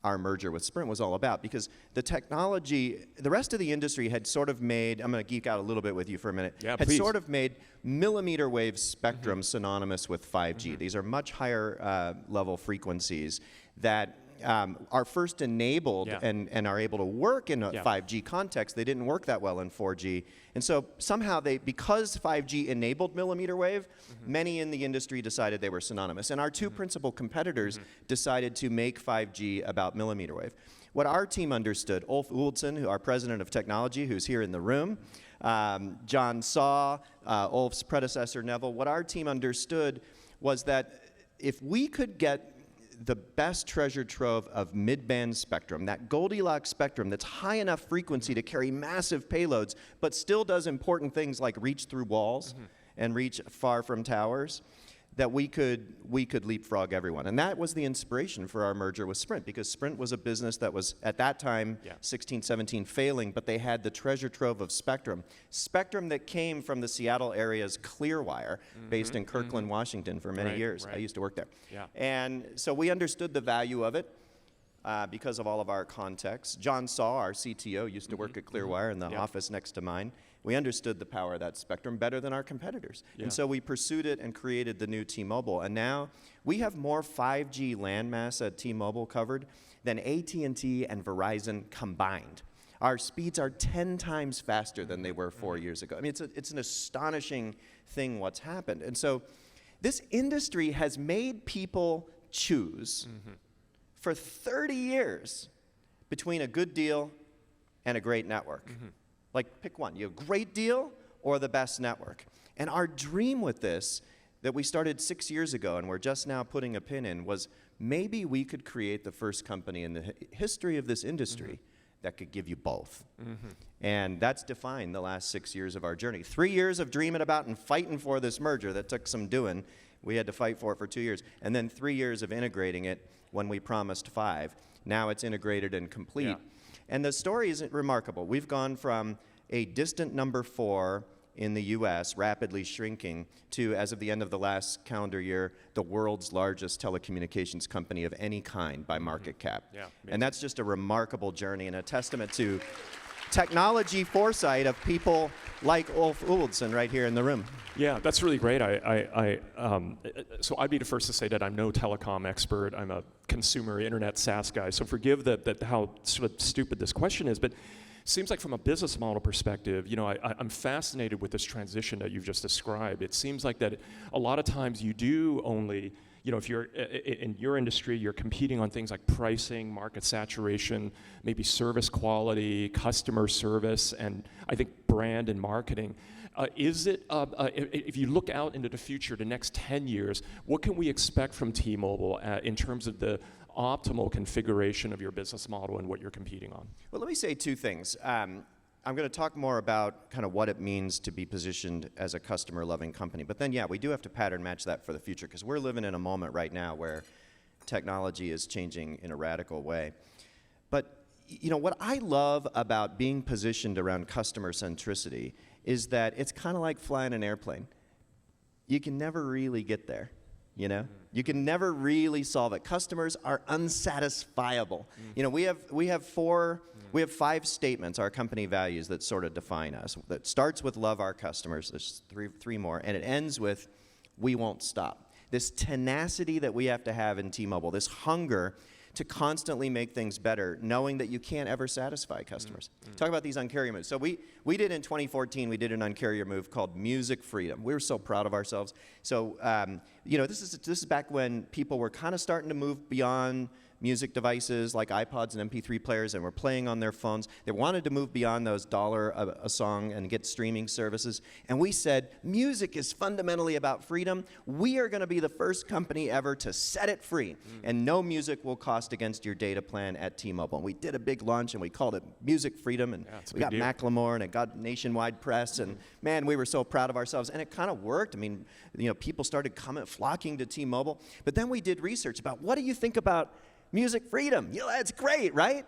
our merger with Sprint was all about, because the technology, the rest of the industry had sort of made, I'm going to geek out a little bit with you for a minute, had sort of made millimeter wave spectrum synonymous with 5G. These are much higher level frequencies that are first enabled and are able to work in a 5G context. They didn't work that well in 4G. And so somehow because 5G enabled millimeter wave, many in the industry decided they were synonymous. And our two principal competitors decided to make 5G about millimeter wave. What our team understood, Ulf Oldson, our president of technology, who's here in the room, John Saw, Ulf's predecessor, Neville, what our team understood was that if we could get the best treasure trove of mid-band spectrum, that Goldilocks spectrum that's high enough frequency to carry massive payloads, but still does important things like reach through walls and reach far from towers, that we could leapfrog everyone. And that was the inspiration for our merger with Sprint, because Sprint was a business that was, at that time, 16, 17, failing, but they had the treasure trove of spectrum. Spectrum that came from the Seattle area's Clearwire, based in Kirkland, Washington for many years. I used to work there. And so we understood the value of it because of all of our context. John Saw, our CTO, used to work at Clearwire in the office next to mine. We understood the power of that spectrum better than our competitors. Yeah. And so we pursued it and created the new T-Mobile. And now we have more 5G landmass at T-Mobile covered than AT&T and Verizon combined. Our speeds are 10 times faster than they were 4 years ago. I mean, it's an astonishing thing what's happened. And so this industry has made people choose for 30 years between a good deal and a great network. Like, pick one. You have a great deal or the best network. And our dream with this, that we started 6 years ago and we're just now putting a pin in, was maybe we could create the first company in the history of this industry that could give you both. And that's defined the last 6 years of our journey. 3 years of dreaming about and fighting for this merger that took some doing. We had to fight for it for 2 years. And then 3 years of integrating it when we promised 5. Now it's integrated and complete. Yeah. And the story isn't remarkable. We've gone from a distant number 4 in the US, rapidly shrinking, to, as of the end of the last calendar year, the world's largest telecommunications company of any kind by market cap. Yeah, and that's just a remarkable journey and a testament to technology foresight of people like Ulf Olsson right here in the room. Yeah, that's really great. So I'd be the first to say that I'm no telecom expert. I'm a consumer internet SaaS guy. So forgive that how sort of stupid this question is, but seems like from a business model perspective, you know, I'm fascinated with this transition that you've just described. It seems like that a lot of times you do only, you know, if you're in your industry, you're competing on things like pricing, market saturation, maybe service quality, customer service, and I think brand and marketing. If you look out into the future, the next 10 years, what can we expect from T-Mobile in terms of the optimal configuration of your business model and what you're competing on? Well, let me say 2 things. I'm going to talk more about kind of what it means to be positioned as a customer-loving company. But then, yeah, we do have to pattern match that for the future, because we're living in a moment right now where technology is changing in a radical way. But, you know, what I love about being positioned around customer centricity is that it's kind of like flying an airplane. You can never really get there, you know? You can never really solve it. Customers are unsatisfiable. You know, we have 5 statements, our company values, that sort of define us. That starts with love our customers. There's three more, and it ends with we won't stop. This tenacity that we have to have in T-Mobile, this hunger to constantly make things better, knowing that you can't ever satisfy customers. Talk about these Un-carrier moves. So we did in 2014, we did an Un-carrier move called Music Freedom. We were so proud of ourselves. So, you know, this is back when people were kind of starting to move beyond music devices like iPods and MP3 players and were playing on their phones. They wanted to move beyond those $1 a song and get streaming services. And we said, music is fundamentally about freedom. We are going to be the first company ever to set it free. And no music will cost against your data plan at T-Mobile. And we did a big launch and we called it Music Freedom. And we got Macklemore and it got nationwide press. And man, we were so proud of ourselves. And it kind of worked. I mean, you know, people started flocking to T-Mobile. But then we did research about what do you think about music freedom? You know, that's great, right?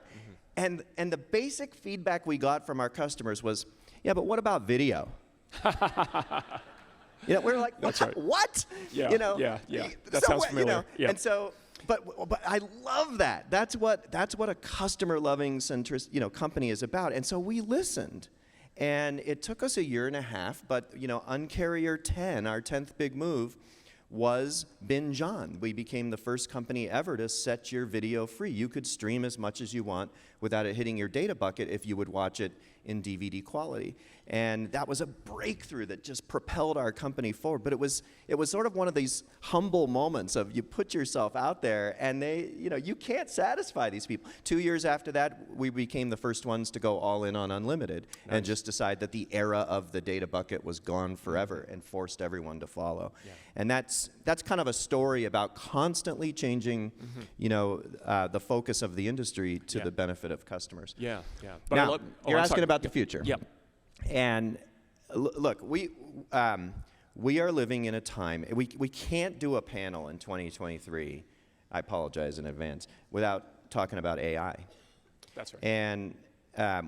And the basic feedback we got from our customers was, yeah, but what about video? You know, we're like, That's right. What? Yeah, you know, yeah. That sounds familiar. You know, Yeah. And so, but I love that. That's what a customer-loving company is about. And so we listened. And it took us 1.5 years, but you know, Un-carrier 10, our 10th big move, was binge on. We became the first company ever to set your video free. You could stream as much as you want without it hitting your data bucket if you would watch it in DVD quality. And that was a breakthrough that just propelled our company forward. But it was sort of one of these humble moments of you put yourself out there and you can't satisfy these people. 2 years after that, we became the first ones to go all in on unlimited and just decide that the era of the data bucket was gone forever and forced everyone to follow. Yeah. And that's kind of a story about constantly changing, the focus of the industry to the benefit of customers. Yeah. But now, you're asking about the future. Yep. And look, we are living in a time, we can't do a panel in 2023, I apologize in advance, without talking about AI. That's right. And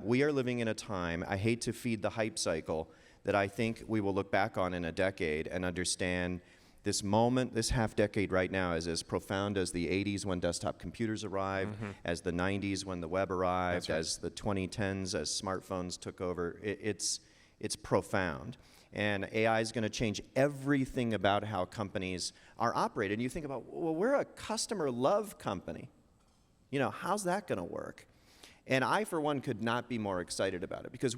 we are living in a time, I hate to feed the hype cycle, that I think we will look back on in a decade and understand this moment, this half decade right now is as profound as the 80s when desktop computers arrived, as the 90s when the web arrived, as the 2010s as smartphones took over. It's It's profound. And AI is going to change everything about how companies are operated. And you think about, well, we're a customer love company. You know, how's that going to work? And I, for one, could not be more excited about it, because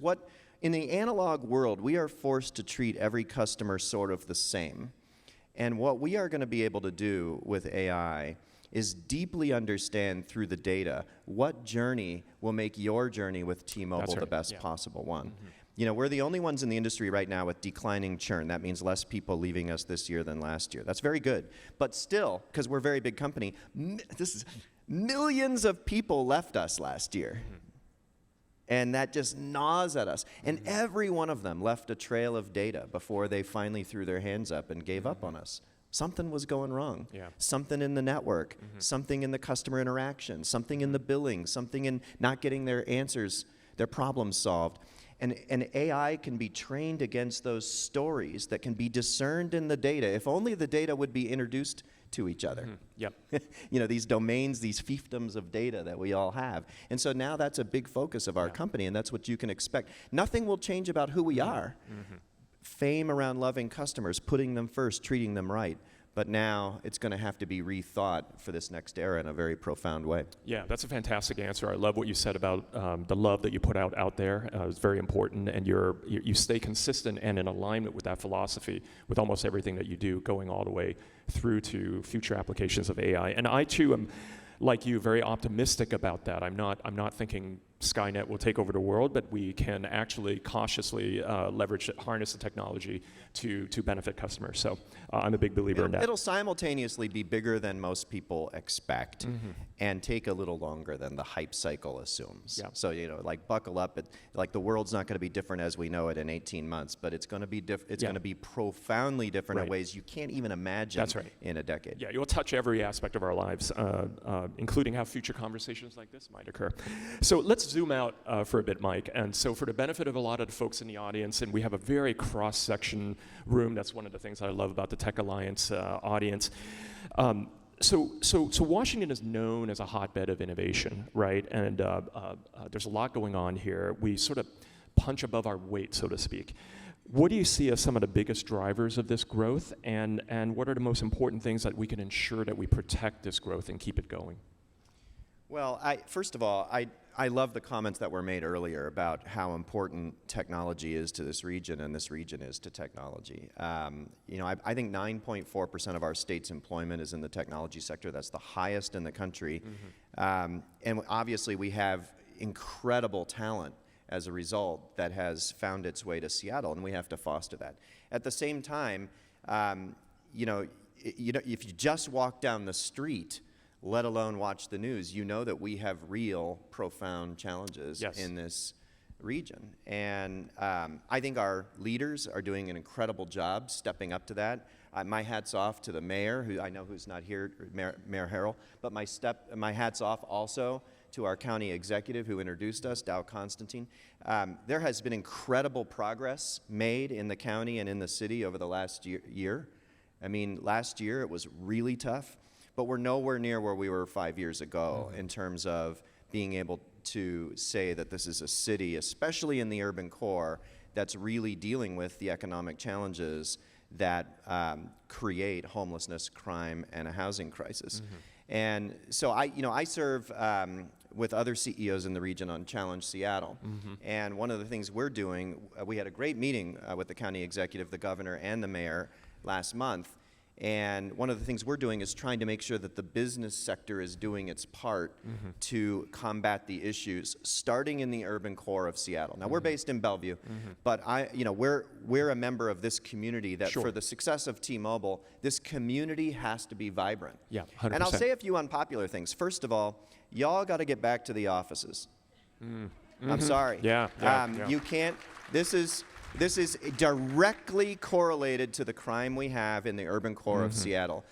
in the analog world, we are forced to treat every customer sort of the same. And what we are going to be able to do with AI is deeply understand through the data what journey will make your journey with T-Mobile the best possible one. You know, we're the only ones in the industry right now with declining churn. That means less people leaving us this year than last year. That's very good. But still, because we're a very big company, millions of people left us last year. And that just gnaws at us. And every one of them left a trail of data before they finally threw their hands up and gave up on us. Something was going wrong. Something in the network, something in the customer interaction, something in the billing, something in not getting their answers, their problems solved. And AI can be trained against those stories that can be discerned in the data, if only the data would be introduced to each other. Yep. You know, these domains, these fiefdoms of data that we all have. And so now that's a big focus of our company, and that's what you can expect. Nothing will change about who we are. Fame around loving customers, putting them first, treating them right. But now it's going to have to be rethought for this next era in a very profound way. Yeah, that's a fantastic answer. I love what you said about the love that you put out there. It's very important, and you stay consistent and in alignment with that philosophy with almost everything that you do, going all the way through to future applications of AI. And I too am, like you, very optimistic about that. I'm not thinking Skynet will take over the world, but we can actually cautiously harness the technology to benefit customers. So I'm a big believer in that. It'll simultaneously be bigger than most people expect and take a little longer than the hype cycle assumes. Yeah. So, you know, like buckle up. Like the world's not going to be different as we know it in 18 months, but it's going to be going to be profoundly different in ways you can't even imagine in a decade. Yeah, you'll touch every aspect of our lives, including how future conversations like this might occur. So let's zoom out for a bit, Mike. And so for the benefit of a lot of the folks in the audience, and we have a very cross-section room, that's one of the things I love about the Tech Alliance audience. So Washington is known as a hotbed of innovation, right? And there's a lot going on here. We sort of punch above our weight, so to speak. What do you see as some of the biggest drivers of this growth, and what are the most important things that we can ensure that we protect this growth and keep it going? Well, first of all, I love the comments that were made earlier about how important technology is to this region and this region is to technology. You know, I think 9.4% of our state's employment is in the technology sector. That's the highest in the country. And obviously we have incredible talent as a result that has found its way to Seattle, and we have to foster that. At the same time, you know, if you just walk down the street, let alone watch the news, you know that we have real, profound challenges in this region. And I think our leaders are doing an incredible job stepping up to that. My hat's off to the mayor, who I know who's not here, Mayor Harrell, but my hat's off also to our county executive who introduced us, Dow Constantine. There has been incredible progress made in the county and in the city over the last year. I mean, last year it was really tough. But we're nowhere near where we were 5 years ago in terms of being able to say that this is a city, especially in the urban core, that's really dealing with the economic challenges that create homelessness, crime, and a housing crisis. And so I serve with other CEOs in the region on Challenge Seattle. And one of the things we're doing, we had a great meeting with the county executive, the governor, and the mayor last month. And one of the things we're doing is trying to make sure that the business sector is doing its part to combat the issues, starting in the urban core of Seattle. Now, we're based in Bellevue, but we're a member of this community that for the success of T-Mobile, this community has to be vibrant. Yeah, 100%. And I'll say a few unpopular things. First of all, y'all got to get back to the offices. I'm sorry. You can't. This is directly correlated to the crime we have in the urban core of Seattle,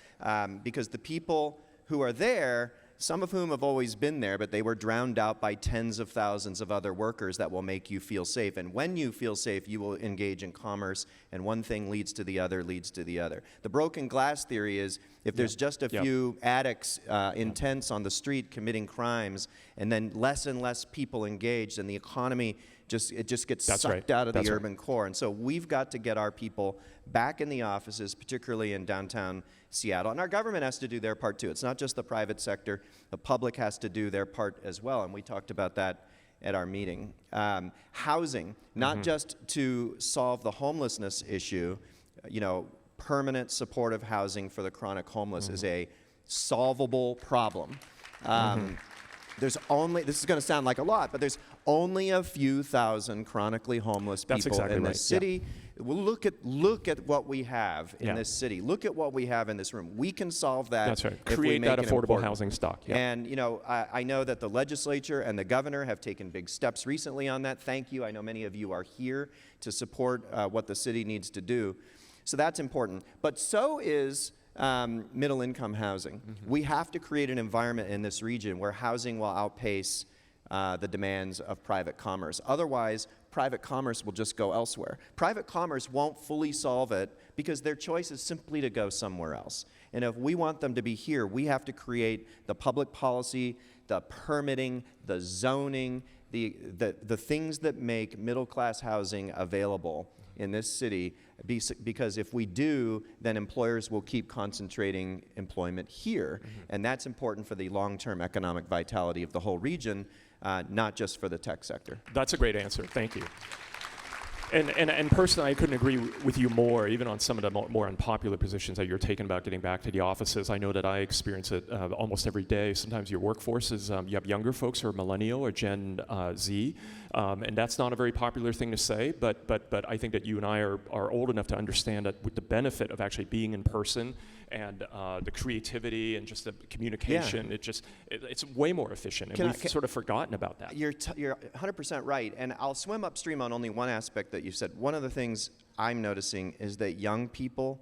because the people who are there, some of whom have always been there, but they were drowned out by tens of thousands of other workers that will make you feel safe. And when you feel safe, you will engage in commerce, and one thing leads to the other, leads to the other. The broken glass theory is If there's just a few addicts in tents on the street committing crimes, and then less and less people engaged, and the economy just gets sucked out of the urban core. And so we've got to get our people back in the offices, particularly in downtown Seattle. And our government has to do their part too. It's not just the private sector. The public has to do their part as well. And we talked about that at our meeting. Housing, not just to solve the homelessness issue, permanent supportive housing for the chronic homeless is a solvable problem. There's only, this is going to sound like a lot, but there's only a few thousand chronically homeless people in this city. Well, look at what we have in this city. Look at what we have in this room. We can solve that. That's right. If we Create make that it affordable important. housing stock. And I know that the legislature and the governor have taken big steps recently on that. Thank you. I know many of you are here to support what the city needs to do. So that's important. But so is middle-income housing. We have to create an environment in this region where housing will outpace the demands of private commerce. Otherwise, private commerce will just go elsewhere. Private commerce won't fully solve it because their choice is simply to go somewhere else. And if we want them to be here, we have to create the public policy, the permitting, the zoning, the things that make middle-class housing available in this city, because if we do, then employers will keep concentrating employment here. And that's important for the long-term economic vitality of the whole region, not just for the tech sector. That's a great answer. Thank you. And personally, I couldn't agree with you more, even on some of the more unpopular positions that you're taking about getting back to the offices. I know that I experience it almost every day. Sometimes your workforce is, you have younger folks who are millennial or Gen Z, and that's not a very popular thing to say, but I think that you and I are old enough to understand that with the benefit of actually being in person and the creativity and just the communication, it's way more efficient, and we've sort of forgotten about that. You're 100% right, and I'll swim upstream on only one aspect that you said. One of the things I'm noticing is that young people,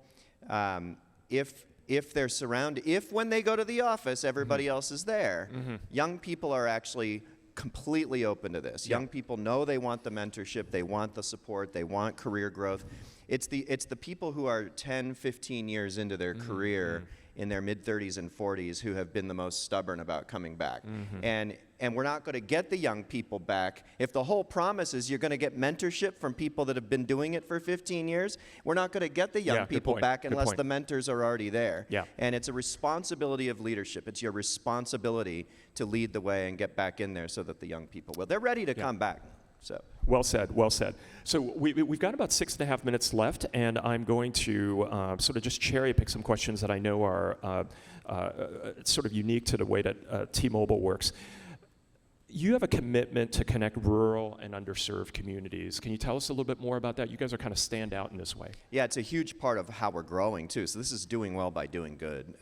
if they're surrounded, if when they go to the office, everybody else is there, young people are actually completely open to this. Young people know they want the mentorship, they want the support, they want career growth. It's the people who are 10, 15 years into their career in their mid-30s and 40s who have been the most stubborn about coming back. And we're not going to get the young people back. If the whole promise is you're going to get mentorship from people that have been doing it for 15 years, we're not going to get the young people back unless the mentors are already there. And it's a responsibility of leadership. It's your responsibility to lead the way and get back in there so that the young people will. They're ready to come back. So. Well said, well said. So we've got about 6.5 minutes left, and I'm going to sort of just cherry pick some questions that I know are sort of unique to the way that T-Mobile works. You have a commitment to connect rural and underserved communities. Can you tell us a little bit more about that? You guys are kind of stand out in this way. Yeah, it's a huge part of how we're growing, too. So this is doing well by doing good.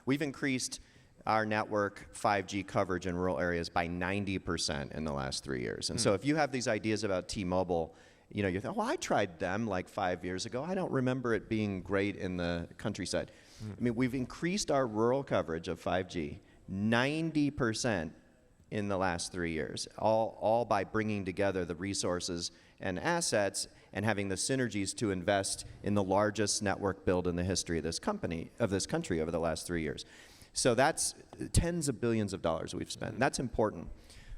We've increased our network 5G coverage in rural areas by 90% in the last 3 years. And so if you have these ideas about T-Mobile, you think, well, I tried them like 5 years ago. I don't remember it being great in the countryside. I mean, we've increased our rural coverage of 5G 90% in the last 3 years, all by bringing together the resources and assets and having the synergies to invest in the largest network build in the history of this country over the last 3 years. So that's tens of billions of dollars we've spent. That's important.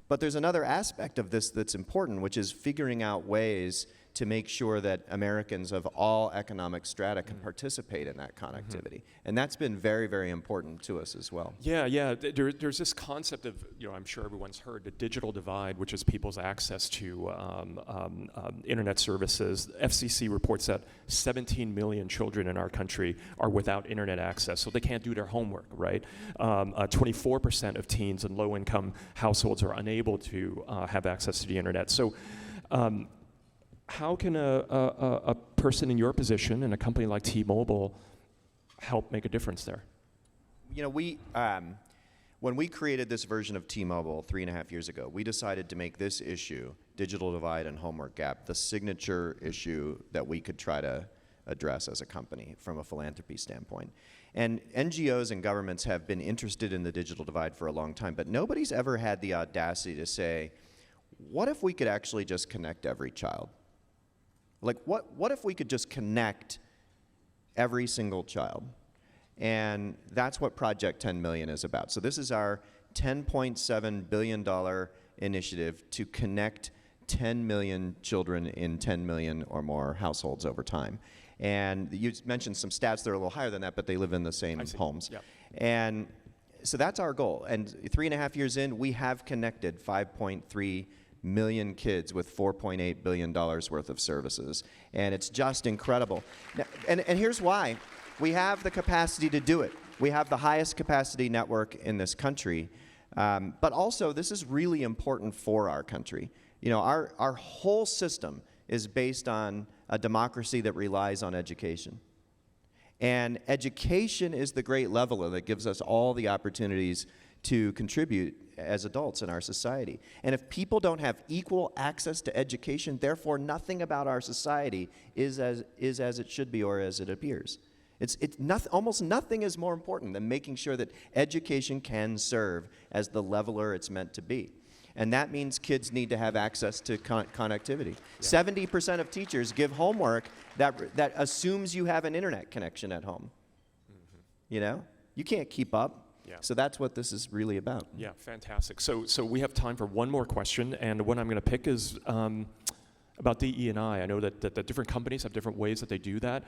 But there's another aspect of this that's important, which is figuring out ways to make sure that Americans of all economic strata can participate in that connectivity. And that's been very, very important to us as well. Yeah. There's this concept of, I'm sure everyone's heard, the digital divide, which is people's access to internet services. FCC reports that 17 million children in our country are without internet access, so they can't do their homework, right? 24% of teens in low-income households are unable to have access to the internet. So how can a person in your position in a company like T-Mobile help make a difference there? When we created this version of T-Mobile 3.5 years ago, we decided to make this issue, digital divide and homework gap, the signature issue that we could try to address as a company from a philanthropy standpoint. And NGOs and governments have been interested in the digital divide for a long time, but nobody's ever had the audacity to say, what if we could actually just connect every child? Like, what if we could just connect every single child? And that's what Project 10 Million is about. So this is our $10.7 billion initiative to connect 10 million children in 10 million or more households over time. And you mentioned some stats that are a little higher than that, but they live in the same homes. Yep. And so that's our goal. And 3.5 years in, we have connected 5.3 million kids with $4.8 billion worth of services. And it's just incredible. Now, and here's why. We have the capacity to do it. We have the highest capacity network in this country. But also, this is really important for our country. You know, our whole system is based on a democracy that relies on education. And education is the great leveler that gives us all the opportunities to contribute as adults in our society. And if people don't have equal access to education, therefore nothing about our society is as it should be or as it appears. Almost nothing is more important than making sure that education can serve as the leveler it's meant to be. And that means kids need to have access to connectivity. 70% of teachers give homework that assumes you have an internet connection at home. You know? You can't keep up. Yeah. So that's what this is really about. Yeah, fantastic. So we have time for one more question, and what I'm going to pick is about DE&I. I know that different companies have different ways that they do that.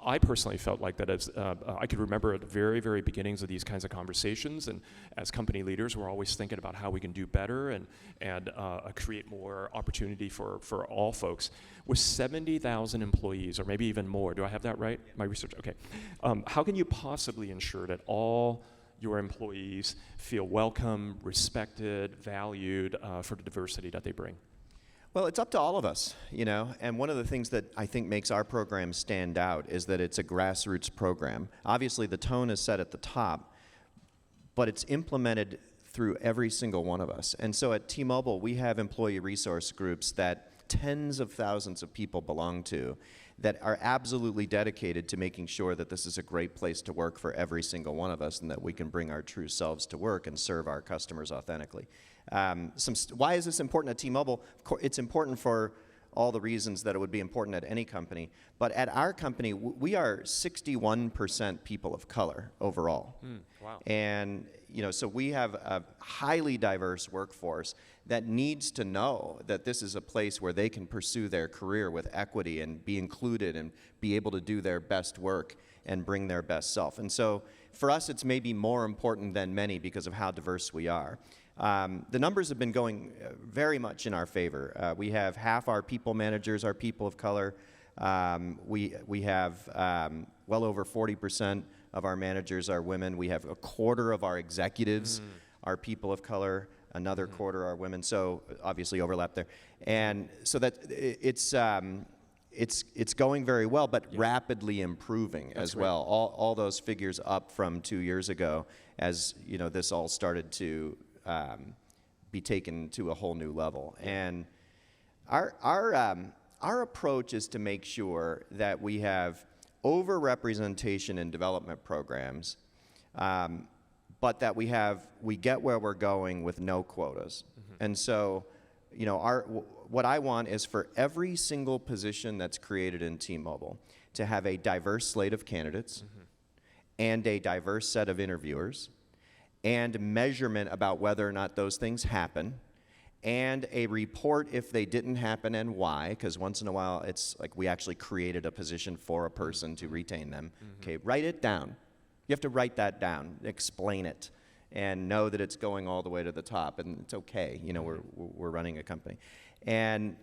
I personally felt like that as I could remember at the very, very beginnings of these kinds of conversations, and as company leaders, we're always thinking about how we can do better and create more opportunity for all folks. With 70,000 employees, or maybe even more, do I have that right? My research, okay. How can you possibly ensure that all your employees feel welcome, respected, valued for the diversity that they bring? Well, it's up to all of us, you know, and one of the things that I think makes our program stand out is that it's a grassroots program. Obviously, the tone is set at the top, but it's implemented through every single one of us. And so at T-Mobile, we have employee resource groups that tens of thousands of people belong to that are absolutely dedicated to making sure that this is a great place to work for every single one of us and that we can bring our true selves to work and serve our customers authentically. Why is this important at T-Mobile? It's important for all the reasons that it would be important at any company. But at our company, we are 61% people of color overall. Wow. And you know, so we have a highly diverse workforce that needs to know that this is a place where they can pursue their career with equity and be included and be able to do their best work and bring their best self. And so for us, it's maybe more important than many because of how diverse we are. The numbers have been going very much in our favor. We have half our people managers are people of color. We have well over 40% of our managers are women. We have a quarter of our executives are people of color. Another quarter are women. So obviously overlap there. And so that it's going very well, but rapidly improving as well. All those figures up from 2 years ago, as you know, this all started to be taken to a whole new level. And our approach is to make sure that we have overrepresentation in development programs, but that we get where we're going with no quotas. And so, you know, what I want is for every single position that's created in T-Mobile to have a diverse slate of candidates and a diverse set of interviewers and measurement about whether or not those things happen, and a report if they didn't happen and why, because once in a while it's like we actually created a position for a person to retain them. Okay, write it down. You have to write that down, explain it, and know that it's going all the way to the top, and it's okay. You know, we're running a company, and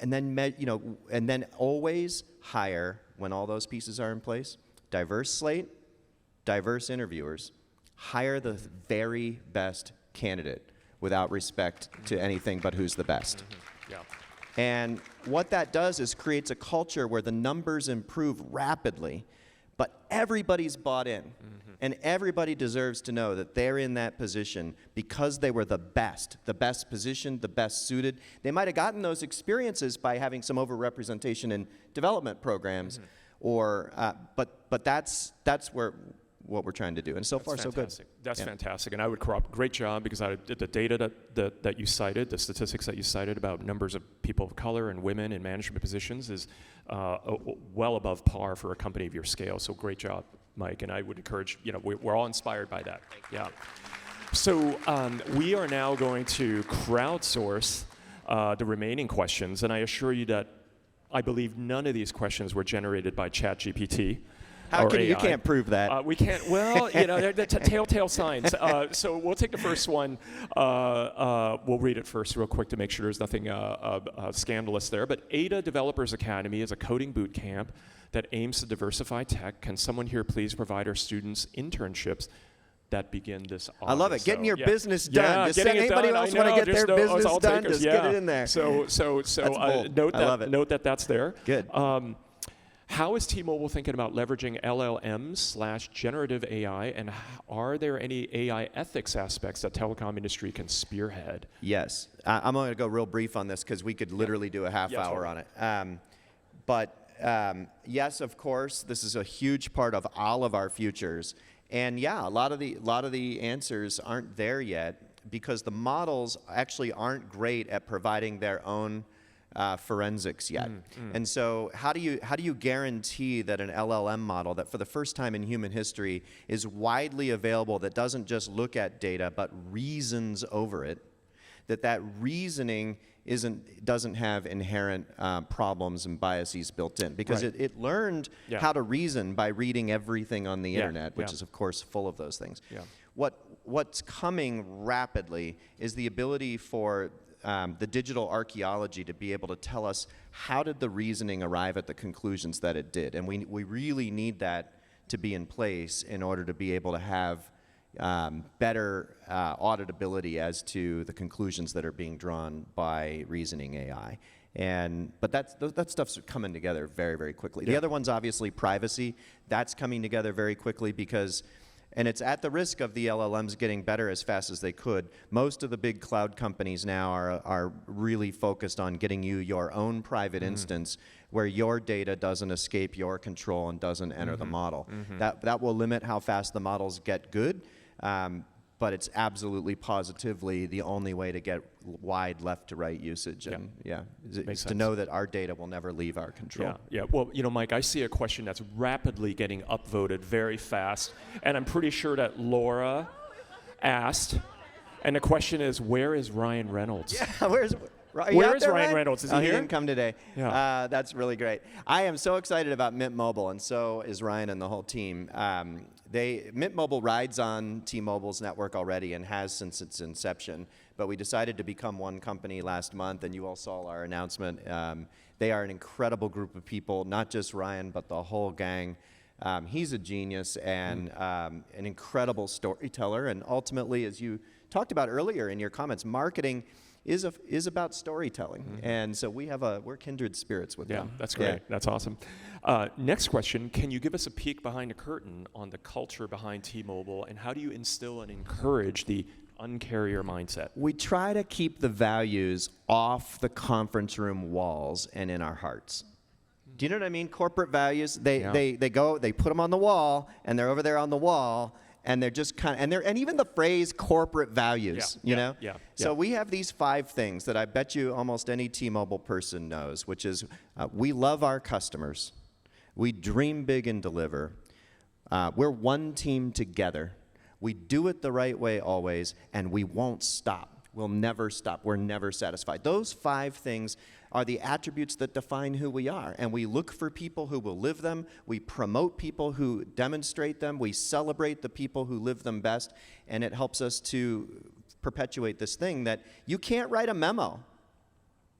then you know, and then always hire when all those pieces are in place. Diverse slate, diverse interviewers. Hire the very best candidate without respect to anything but who's the best. Yeah. And what that does is creates a culture where the numbers improve rapidly, but everybody's bought in. And everybody deserves to know that they're in that position because they were the best positioned, the best suited. They might have gotten those experiences by having some overrepresentation in development programs, or but that's what we're trying to do, and so far so good. That's fantastic, and I would corroborate. Great job, because the data that you cited, the statistics that you cited about numbers of people of color and women in management positions is well above par for a company of your scale. So great job. Mike, and I would encourage, we're all inspired by that. Yeah. So we are now going to crowdsource the remaining questions, and I assure you that I believe none of these questions were generated by ChatGPT. How can AI. you can't prove that? We can't. Well, they're telltale signs. So we'll take the first one. We'll read it first, real quick, to make sure there's nothing scandalous there. But Ada Developers Academy is a coding boot camp that aims to diversify tech. Can someone here please provide our students internships that begin this August? I love it. Getting your business done. Yeah, just getting it anybody done. else want to get their business done, takers, just get it in there. So note that that's there. Good. How is T-Mobile thinking about leveraging LLMs/generative AI, and are there any AI ethics aspects that telecom industry can spearhead? Yes. I'm going to go real brief on this because we could literally do a half hour on it. But yes, of course, this is a huge part of all of our futures. And yeah, a lot of the answers aren't there yet because the models actually aren't great at providing their own forensics yet. And so how do you guarantee that an LLM model that for the first time in human history is widely available, that doesn't just look at data but reasons over it, that reasoning doesn't have inherent problems and biases built in, because it learned how to reason by reading everything on the internet, which is of course full of those things. What's coming rapidly is the ability for the digital archaeology to be able to tell us how did the reasoning arrive at the conclusions that it did, and we really need that to be in place in order to be able to have better auditability as to the conclusions that are being drawn by reasoning AI. But that stuff's coming together very, very quickly. The other one's obviously privacy. That's coming together very quickly because, and it's at the risk of the LLMs getting better as fast as they could. Most of the big cloud companies now are really focused on getting you your own private instance where your data doesn't escape your control and doesn't enter the model. That will limit how fast the models get good. But it's absolutely positively the only way to get wide left to right usage. And is to know that our data will never leave our control. Well, Mike, I see a question that's rapidly getting upvoted very fast, and I'm pretty sure that Laura asked, and the question is, where is Ryan Reynolds? Where is Ryan Reynolds? Is he here? He didn't come today. That's really great. I am so excited about Mint Mobile, and so is Ryan and the whole team. Mint Mobile rides on T-Mobile's network already and has since its inception, but we decided to become one company last month, and you all saw our announcement. They are an incredible group of people, not just Ryan, but the whole gang. He's a genius and an incredible storyteller, and ultimately, as you talked about earlier in your comments, marketing is about storytelling, and so we're kindred spirits with them. That's great. That's awesome. Next question: can you give us a peek behind the curtain on the culture behind T-Mobile, and how do you instill and encourage the uncarrier mindset? We try to keep the values off the conference room walls and in our hearts. Do you know what I mean? Corporate values. They put them on the wall, and they're over there on the wall. And they're just and even the phrase corporate values, you know? So we have these 5 things that I bet you almost any T-Mobile person knows, which is we love our customers, we dream big and deliver, we're one team together, we do it the right way always, and we won't stop. We'll never stop. We're never satisfied. Those 5 things are the attributes that define who we are. And we look for people who will live them. We promote people who demonstrate them. We celebrate the people who live them best. And it helps us to perpetuate this thing that you can't write a memo.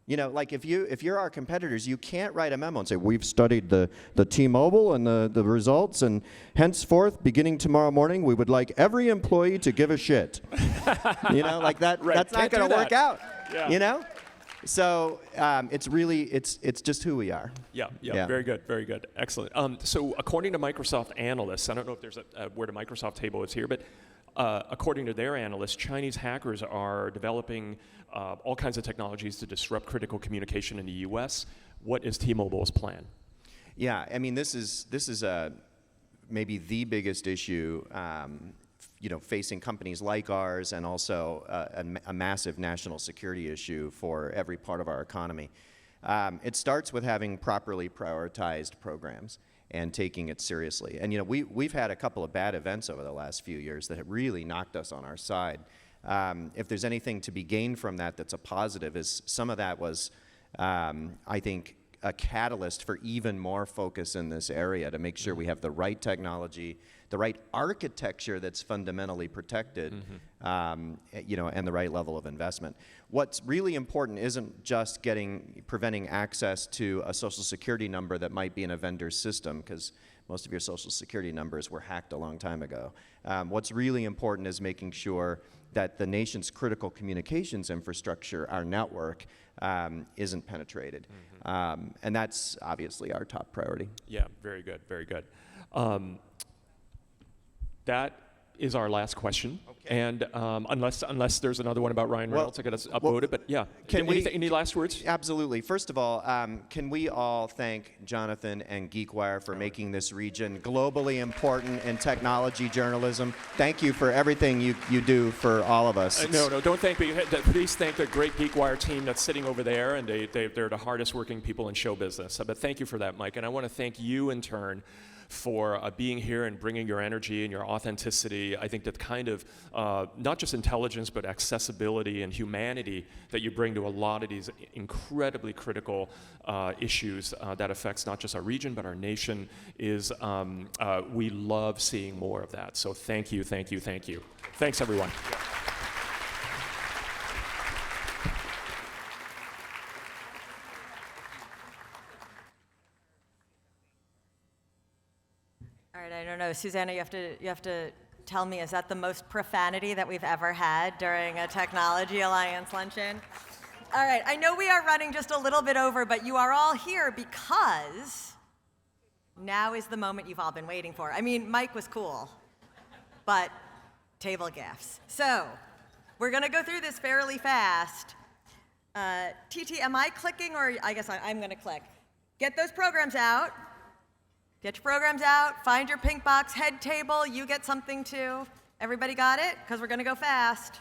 Like if you're our competitors, you can't write a memo and say, we've studied the T-Mobile and the results, and henceforth, beginning tomorrow morning, we would like every employee to give a shit. Like that. Right. That's not going to work out. Yeah. So it's just who we are. Yeah. Very good. Excellent. So according to Microsoft analysts, I don't know if there's where the Microsoft table is here, but according to their analysts, Chinese hackers are developing all kinds of technologies to disrupt critical communication in the U.S. What is T-Mobile's plan? Yeah, I mean, this is maybe the biggest issue, facing companies like ours, and also a massive national security issue for every part of our economy. It starts with having properly prioritized programs. and taking it seriously. And we've had a couple of bad events over the last few years that have really knocked us on our side. If there's anything to be gained from that that's a positive, is some of that was, I think, a catalyst for even more focus in this area to make sure we have the right technology, the right architecture that's fundamentally protected, and the right level of investment. What's really important isn't just preventing access to a social security number that might be in a vendor's system, because most of your social security numbers were hacked a long time ago. What's really important is making sure that the nation's critical communications infrastructure, our network, isn't penetrated. And that's obviously our top priority. Yeah, very good, very good. That is our last question. Okay. And unless there's another one about Ryan Reynolds, I got to upvote it. But yeah, any last words? Absolutely. First of all, can we all thank Jonathan and GeekWire for making this region globally important in technology journalism? Thank you for everything you do for all of us. No, don't thank me. Please thank the great GeekWire team that's sitting over there, and they're the hardest working people in show business. But thank you for that, Mike. And I want to thank you in turn for being here and bringing your energy and your authenticity. I think that kind of, not just intelligence, but accessibility and humanity that you bring to a lot of these incredibly critical issues that affects not just our region, but our nation, is we love seeing more of that. So thank you, thank you, thank you. Thanks, everyone. All right, I don't know, Susanna, you have to tell me, is that the most profanity that we've ever had during a Technology Alliance luncheon? All right, I know we are running just a little bit over, but you are all here because now is the moment you've all been waiting for. I mean, Mike was cool, but table gaffes. So we're going to go through this fairly fast. TT, am I clicking, or I guess I'm going to click? Get those programs out. Get your programs out, find your pink box head table, you get something too. Everybody got it? Because we're going to go fast.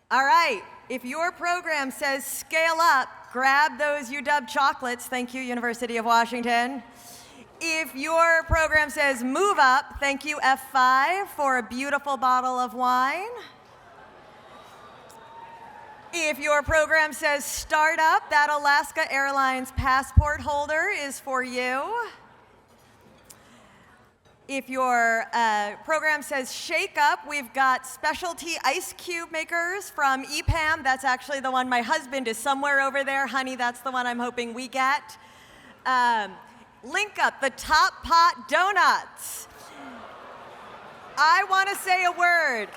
All right, if your program says scale up, grab those UW chocolates, thank you, University of Washington. If your program says move up, thank you, F5, for a beautiful bottle of wine. If your program says start up, that Alaska Airlines passport holder is for you. If your program says shake up, we've got specialty ice cube makers from EPAM. That's actually the one my husband is somewhere over there. Honey, that's the one I'm hoping we get. Link up, the Top Pot Donuts. I want to say a word.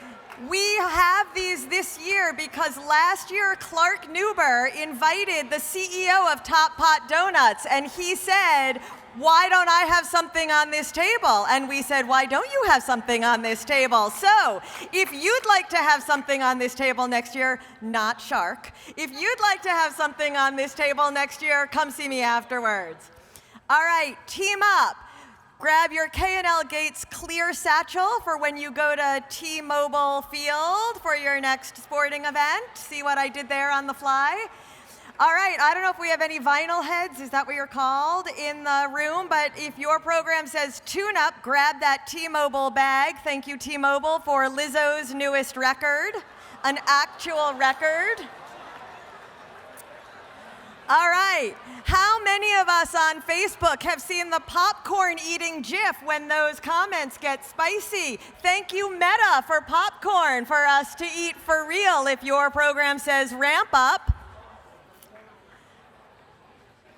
We have these this year because last year Clark Newber invited the CEO of Top Pot Donuts, and he said, why don't I have something on this table? And we said, why don't you have something on this table? So if you'd like to have something on this table next year, not Shark, if you'd like to have something on this table next year, come see me afterwards. All right, team up. Grab your K&L Gates clear satchel for when you go to T-Mobile Field for your next sporting event. See what I did there on the fly? All right, I don't know if we have any vinyl heads, is that what you're called, in the room? But if your program says tune up, grab that T-Mobile bag. Thank you, T-Mobile, for Lizzo's newest record, an actual record. All right, how many of us on Facebook have seen the popcorn eating GIF when those comments get spicy? Thank you, Meta, for popcorn for us to eat for real if your program says ramp up.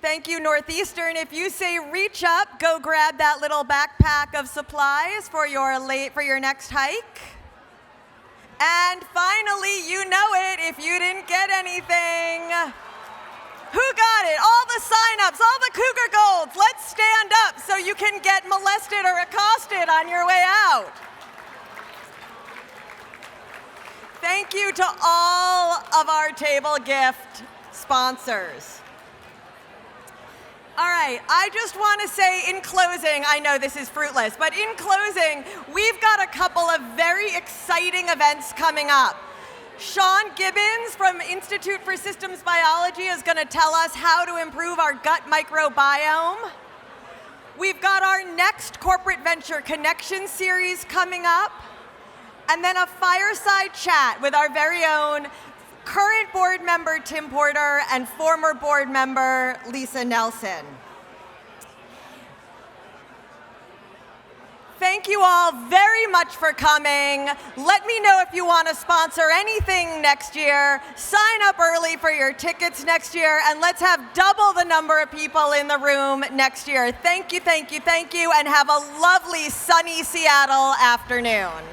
Thank you, Northeastern. If you say reach up, go grab that little backpack of supplies for your next hike. And finally, you know it if you didn't get anything. Who got it? All the signups, all the Cougar Golds. Let's stand up so you can get molested or accosted on your way out. Thank you to all of our table gift sponsors. All right, I just want to say in closing, I know this is fruitless, but in closing, we've got a couple of very exciting events coming up. Sean Gibbons from Institute for Systems Biology is going to tell us how to improve our gut microbiome. We've got our next Corporate Venture Connection series coming up, and then a fireside chat with our very own current board member Tim Porter and former board member Lisa Nelson. Thank you all very much for coming. Let me know if you want to sponsor anything next year. Sign up early for your tickets next year, and let's have double the number of people in the room next year. Thank you, thank you, thank you, and have a lovely sunny Seattle afternoon.